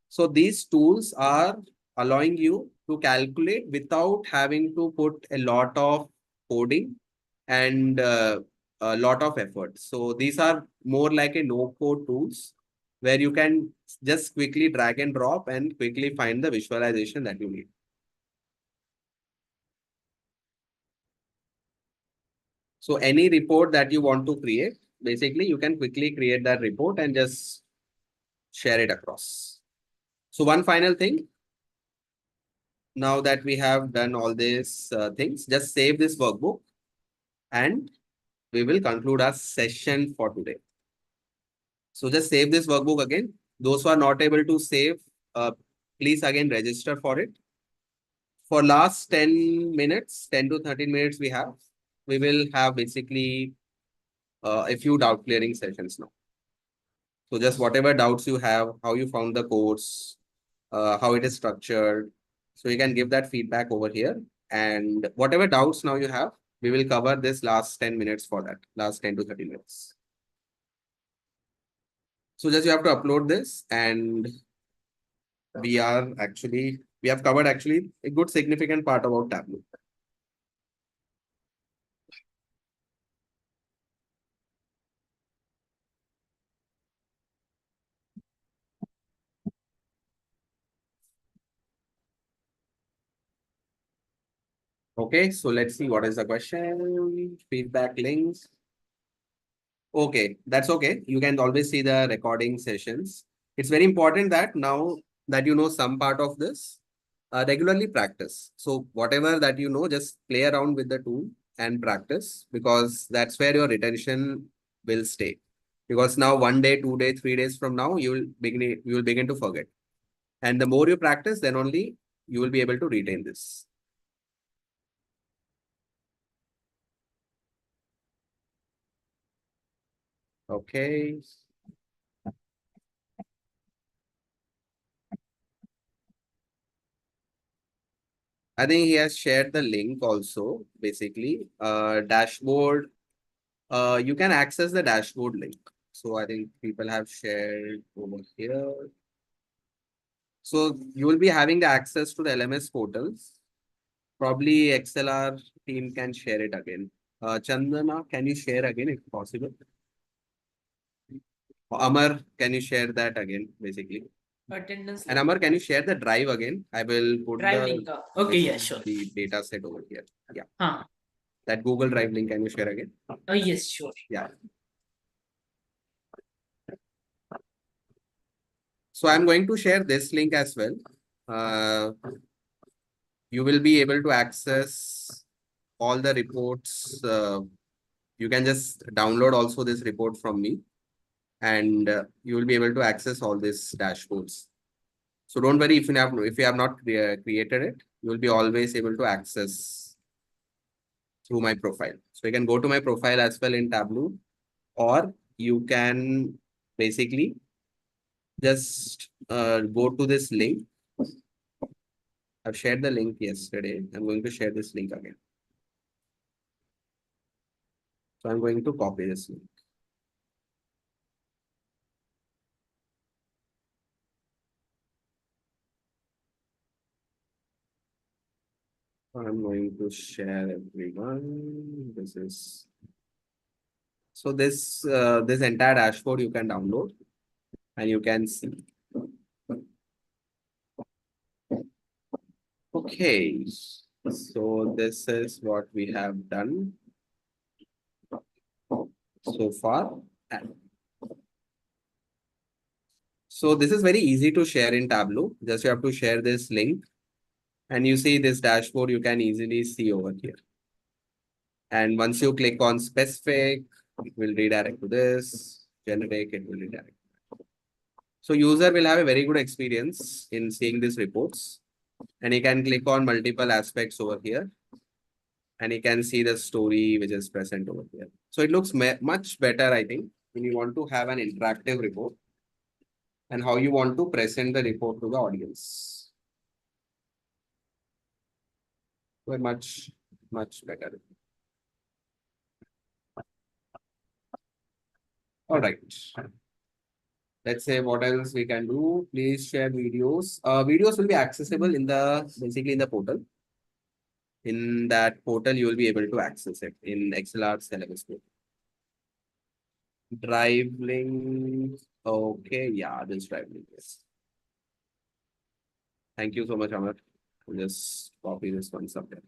So these tools are allowing you to calculate without having to put a lot of coding and a lot of effort. So these are more like a no-code tools where you can just quickly drag and drop and quickly find the visualization that you need. So any report that you want to create, basically you can quickly create that report and just share it across. So one final thing. now that we have done all these things, just save this workbook and we will conclude our session for today. So just save this workbook again. Those who are not able to save, please again register for it. For last 10 minutes, 10 to 13 minutes we will have basically a few doubt clearing sessions now. So just whatever doubts you have, how you found the course, how it is structured. So you can give that feedback over here. And whatever doubts now you have, we will cover this last 10 minutes for that, last 10 to 30 minutes. So just you have to upload this and we have covered actually a good significant part about Tableau. Okay, so let's see what is the question. Feedback links. Okay, that's okay. You can always see the recording sessions. It's very important that now that you know some part of this, regularly practice. So whatever that you know, just play around with the tool and practice because that's where your retention will stay. Because now 1 day, 2 days, 3 days from now, you will begin to forget. And the more you practice, then only you will be able to retain this. Okay. I think he has shared the link also, basically. Dashboard. You can access the dashboard link. So I think people have shared over here. So you will be having the access to the LMS portals. Probably XLR team can share it again. Chandana, can you share again if possible? Amar, can you share that again, basically? Attendance. And Amar, can you share the drive again? I will put Drive the link. Okay, yeah, sure. the data set over here. Yeah. Huh. That Google Drive link, can you share again? Oh, yes, sure. Yeah. So I'm going to share this link as well. You will be able to access all the reports. You can just download also this report from me and you will be able to access all these dashboards. So don't worry if you have not created it, you will be always able to access through my profile. So you can go to my profile as well in Tableau, or you can basically just go to this link. I've shared the link yesterday. I'm going to share this link again. So I'm going to copy this link. I'm going to share everyone. This is so this entire dashboard you can download and you can see. Okay, so this is what we have done so far. So this is very easy to share in Tableau. Just you have to share this link and you see this dashboard you can easily see over here. And once you click on specific, it will redirect to this, generic, it will redirect. So user will have a very good experience in seeing these reports and he can click on multiple aspects over here and he can see the story which is present over here. So it looks much better, I think, when you want to have an interactive report and how you want to present the report to the audience. So much better. All right. Let's say what else we can do. Please share videos. Videos will be accessible in basically in the portal. In that portal, you will be able to access it in XLR syllabus portal. Drive link. Okay, yeah, this drive link. Yes. Thank you so much, Amar. I'll just copy this one somewhere.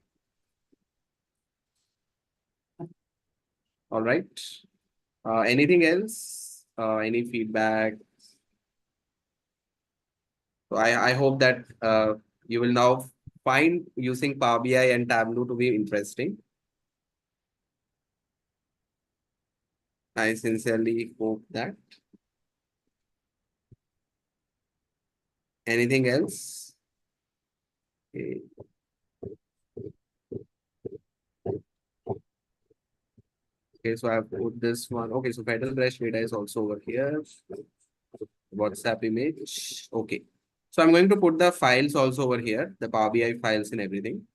All right. Anything else? Any feedback? So I hope that you will now find using Power BI and Tableau to be interesting. I sincerely hope that. Anything else? Okay. Okay, so I've put this one. Okay, so Federal Brush data is also over here. WhatsApp image. Okay. So I'm going to put the files also over here, the Power BI files and everything.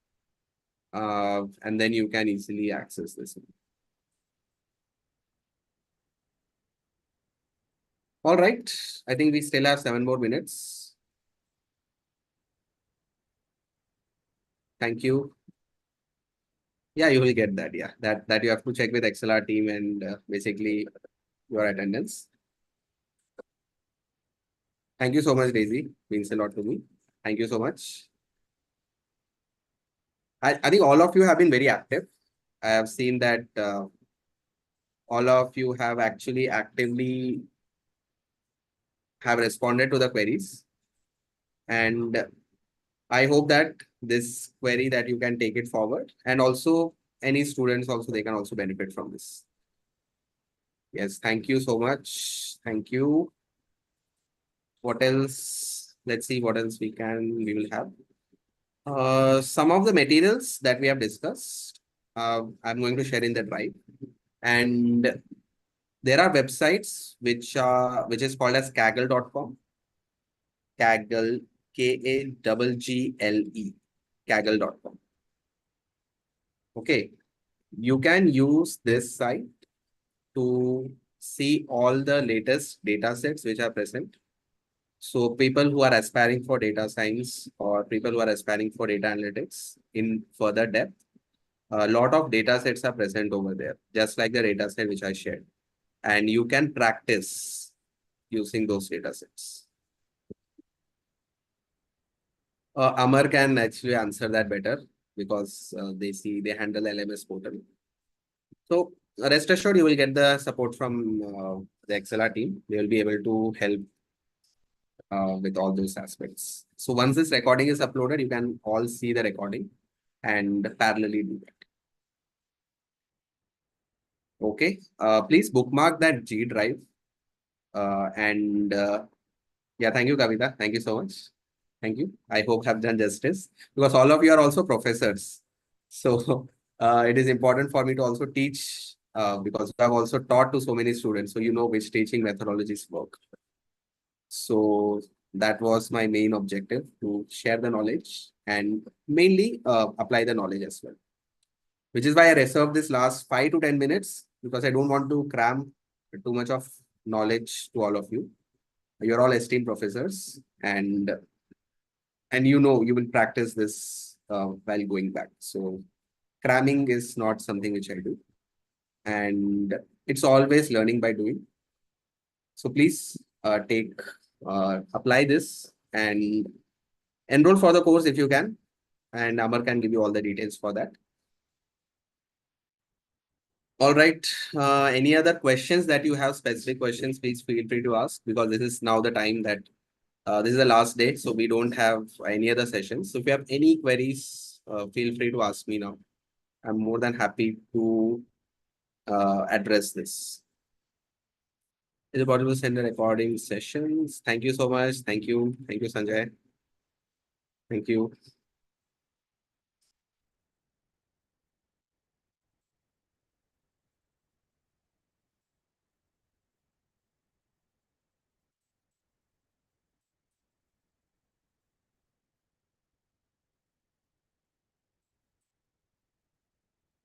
And then you can easily access this. All right. I think we still have 7 more minutes. Thank you. Yeah, you will get that. Yeah, that you have to check with XLR team and basically your attendance. Thank you so much, Daisy. Means a lot to me. Thank you so much. I think all of you have been very active. I have seen that all of you have actually actively have responded to the queries. And I hope that this query that you can take it forward, and also any students also, they can also benefit from this. Yes, thank you so much. Thank you. What else? Let's see what else we will have. Some of the materials that we have discussed, I'm going to share in the drive. And there are websites which is called as kaggle.com. Kaggle, Kaggle, kaggle.com. Okay, you can use this site to see all the latest data sets which are present. So people who are aspiring for data science or people who are aspiring for data analytics in further depth, a lot of data sets are present over there, just like the data set which I shared. And you can practice using those data sets. Amar can actually answer that better because they handle LMS portal. So rest assured, you will get the support from the XLR team. They will be able to help with all those aspects. So once this recording is uploaded, you can all see the recording and parallelly do that. Okay, please bookmark that G drive. Yeah, thank you, Kavita. Thank you so much. Thank you. I hope I've done justice because all of you are also professors. So it is important for me to also teach because I've also taught to so many students. So you know which teaching methodologies work. So that was my main objective, to share the knowledge and mainly apply the knowledge as well. Which is why I reserved this last 5 to 10 minutes because I don't want to cram too much of knowledge to all of you. You're all esteemed professors and you know you will practice this while going back. So cramming is not something which I do. And it's always learning by doing. So please apply this and enroll for the course if you can. And Amar can give you all the details for that. All right. Any other questions that you have, specific questions, please feel free to ask because this is now the time that this is the last day. So we don't have any other sessions. So if you have any queries, feel free to ask me now. I'm more than happy to address this. Is it possible to send the recording sessions? Thank you so much. Thank you. Thank you, Sanjay. Thank you.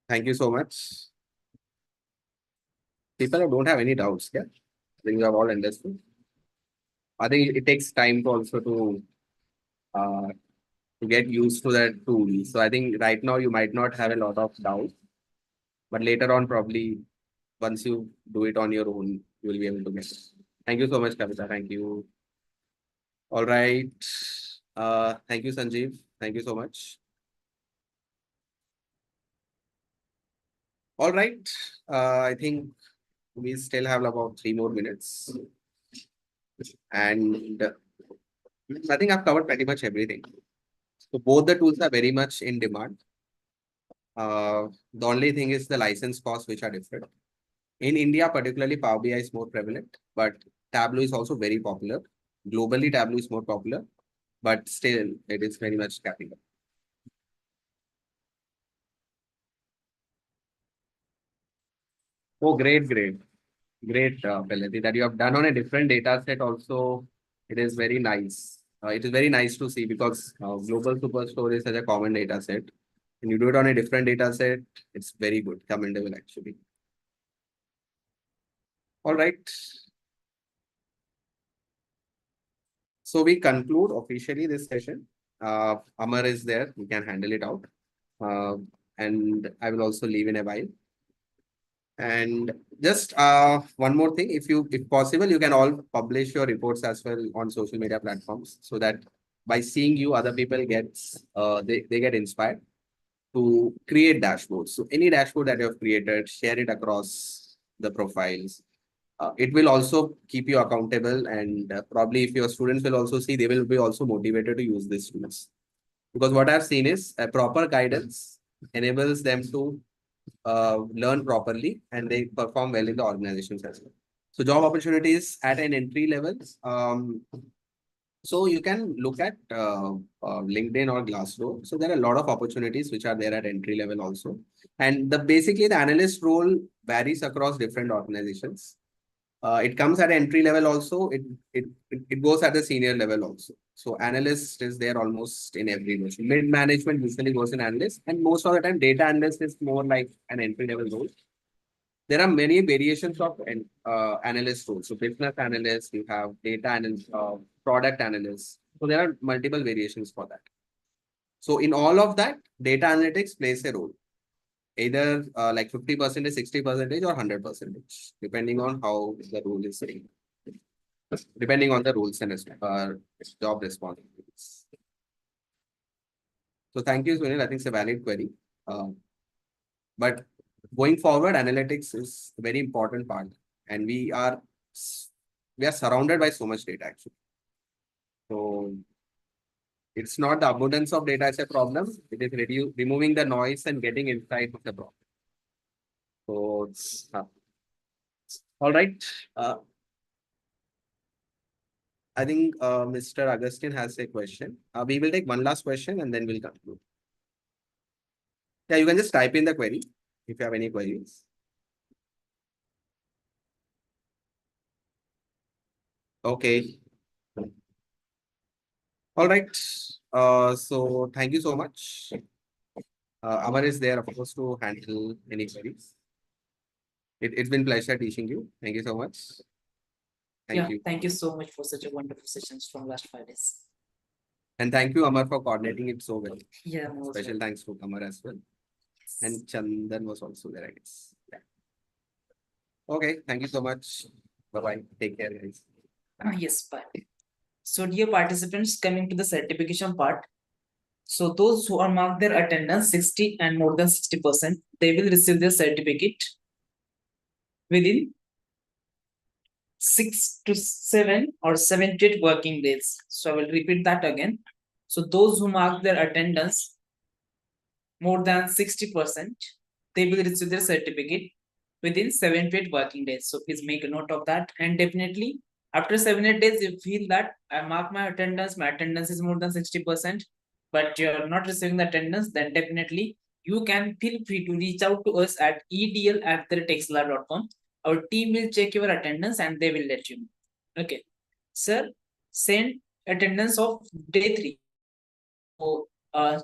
Thank you so much. People who don't have any doubts, yeah? I think you have all understood. I think it takes time to also to get used to that tool. So I think right now you might not have a lot of doubts, but later on probably once you do it on your own, you will be able to get it. Thank you so much, Kavita. Thank you. All right. Thank you, Sanjeev. Thank you so much. All right. I think we still have about 3 more minutes. And I think I've covered pretty much everything. So both the tools are very much in demand. The only thing is the license costs, which are different. In India, particularly, Power BI is more prevalent, but Tableau is also very popular. Globally, Tableau is more popular, but still, it is very much capital. Oh, great, Pallati, that you have done on a different data set also. It is very nice. It is very nice to see because Global Superstore is such a common data set. When you do it on a different data set, it's very good, commendable actually. All right. So we conclude officially this session. Amar is there, we can handle it out. And I will also leave in a while. And just one more thing, if possible, you can all publish your reports as well on social media platforms so that by seeing you, other people they get inspired to create dashboards. So any dashboard that you have created, share it across the profiles. It will also keep you accountable, and probably if your students will also see, they will be also motivated to use these tools. Because what I've seen is a proper guidance enables them to learn properly and they perform well in the organizations as well. So job opportunities at an entry level. So you can look at LinkedIn or Glassdoor. So there are a lot of opportunities which are there at entry level also. And basically the analyst role varies across different organizations. It comes at entry level also. It goes at the senior level also. So analyst is there almost in every role. Mid management usually goes in analyst, and most of the time data analyst is more like an entry level role. There are many variations of analyst roles. So business analyst, you have data analyst, product analyst. So there are multiple variations for that. So in all of that, data analytics plays a role. Either like 50%, 60%, or 100%, depending on how the role is saying. Depending on the roles and job responsibilities. So thank you, Sunil. I think it's a valid query. But going forward, analytics is a very important part, and we are surrounded by so much data actually. So it's not the abundance of data as a problem. It is removing the noise and getting insight of the problem. So it's all right. I think Mr. Agustin has a question. We will take one last question and then we'll conclude. Yeah, you can just type in the query if you have any queries. Okay. All right. So thank you so much. Amar is there, of course, to handle any queries. It's been pleasure teaching you. Thank you so much. Thank you. Thank you so much for such a wonderful sessions from last 5 days. And thank you, Amar, for coordinating it so well. Yeah, Special thanks to Amar as well. And Chandan was also there, I guess. Yeah. Okay, thank you so much. Bye-bye. Take care, guys. Yes, bye. So dear participants, coming to the certification part. So those who are marked their attendance 60 and more than 60%, they will receive their certificate within 6 to 7 or 7 to 8 working days. So I will repeat that again. So those who mark their attendance more than 60%, they will receive their certificate within 7 to 8 working days. So please make a note of that. And definitely after 7 8 days, you feel that I mark my attendance is more than 60%, but you're not receiving the attendance, then definitely you can feel free to reach out to us at edl@xlr.com. Our team will check your attendance and they will let you know. Okay. Sir, send attendance of day 3. So,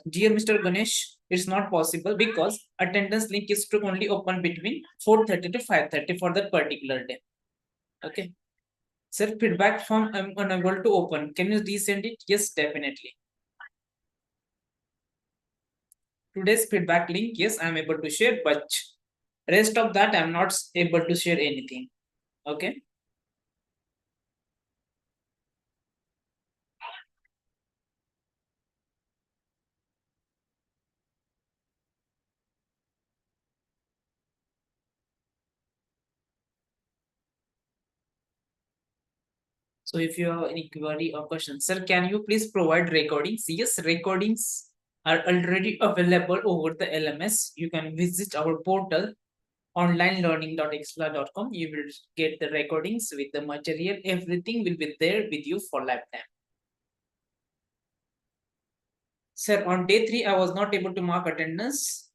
dear Mr. Ganesh, it's not possible because attendance link is to only open between 4:30 to 5:30 for that particular day. Okay. Sir, feedback form I'm unable to open. Can you resend it? Yes, definitely. Today's feedback link, yes, I'm able to share, but rest of that I'm not able to share anything. Okay. So if you have any query or question, sir, can you please provide recordings? Yes, recordings are already available over the LMS. You can visit our portal onlinelearning.xla.com. You will get the recordings with the material. Everything will be there with you for lifetime. Sir, on day 3, I was not able to mark attendance.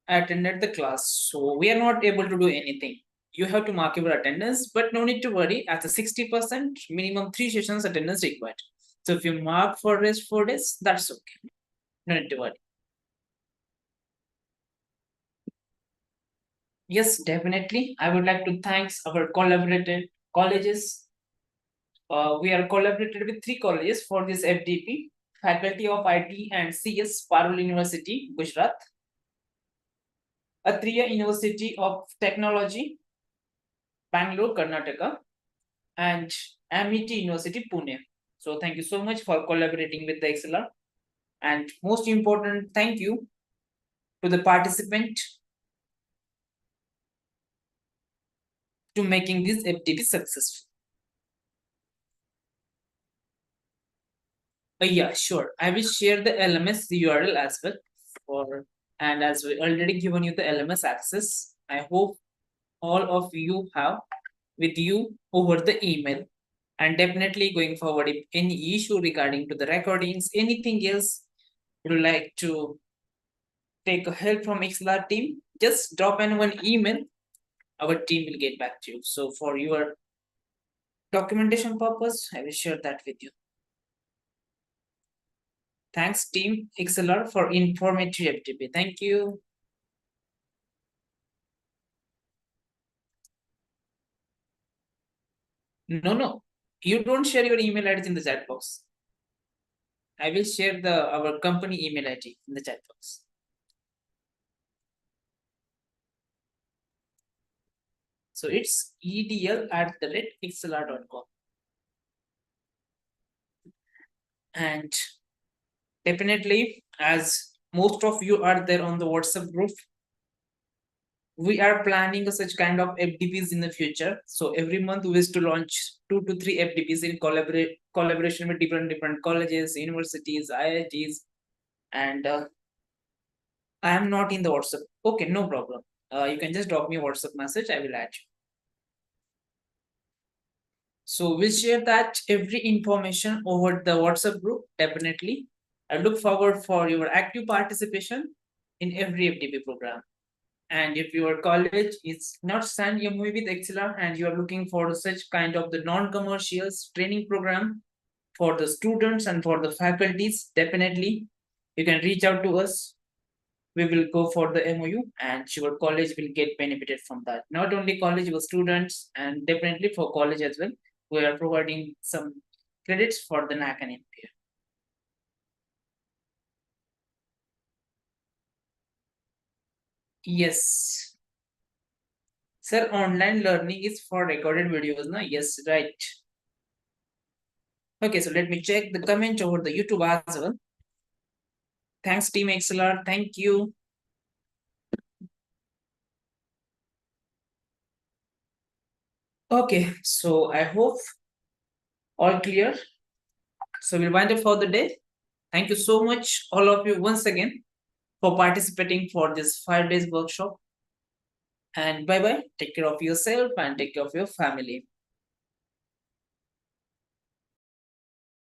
I attended the class, so we are not able to do anything. You have to mark your attendance, but no need to worry. At the 60%, minimum 3 sessions attendance required. So if you mark for rest 4 days, that's okay. No need to worry. Yes, definitely. I would like to thank our collaborated colleges. We are collaborated with 3 colleges for this FDP: Faculty of IT and CS, Parul University, Gujarat; Atriya University of Technology, Bangalore, Karnataka; and Amity University, Pune. So thank you so much for collaborating with the XLR. And most important, thank you to the participant to making this FDP successful. Yeah, sure. I will share the LMS URL as well. And as we already given you the LMS access, I hope all of you have with you over the email. And definitely going forward, if any issue regarding to the recordings, anything else you would like to take help from XLR team, just drop in one email. Our team will get back to you. So for your documentation purpose, I will share that with you. Thanks, team XLR, for informative FTP. Thank you. No. You don't share your email IDs in the chat box. I will share our company email ID in the chat box. So it's edl@xlr.com. And definitely, as most of you are there on the WhatsApp group, we are planning such kind of FDPs in the future. So every month we wish to launch 2 to 3 FDPs in collaboration with different colleges, universities, IITs, and I am not in the WhatsApp. Okay, no problem. You can just drop me a WhatsApp message. I will add you. So we'll share that every information over the WhatsApp group. Definitely, I look forward for your active participation in every FDP program. And if your college is not signed MOU with XLR and you are looking for such kind of the non-commercials training program for the students and for the faculties, definitely you can reach out to us. We will go for the MOU and your college will get benefited from that. Not only college, but students, and definitely for college as well. We are providing some credits for the NAC and NPA. Yes. Sir, online learning is for recorded videos, no? Yes, right. Okay, so let me check the comment over the YouTube as well. Thanks, Team XLR. Thank you. Okay, so I hope all clear. So we'll wind up for the day. Thank you so much, all of you, once again, for participating for this 5 days workshop. And bye-bye. Take care of yourself and take care of your family.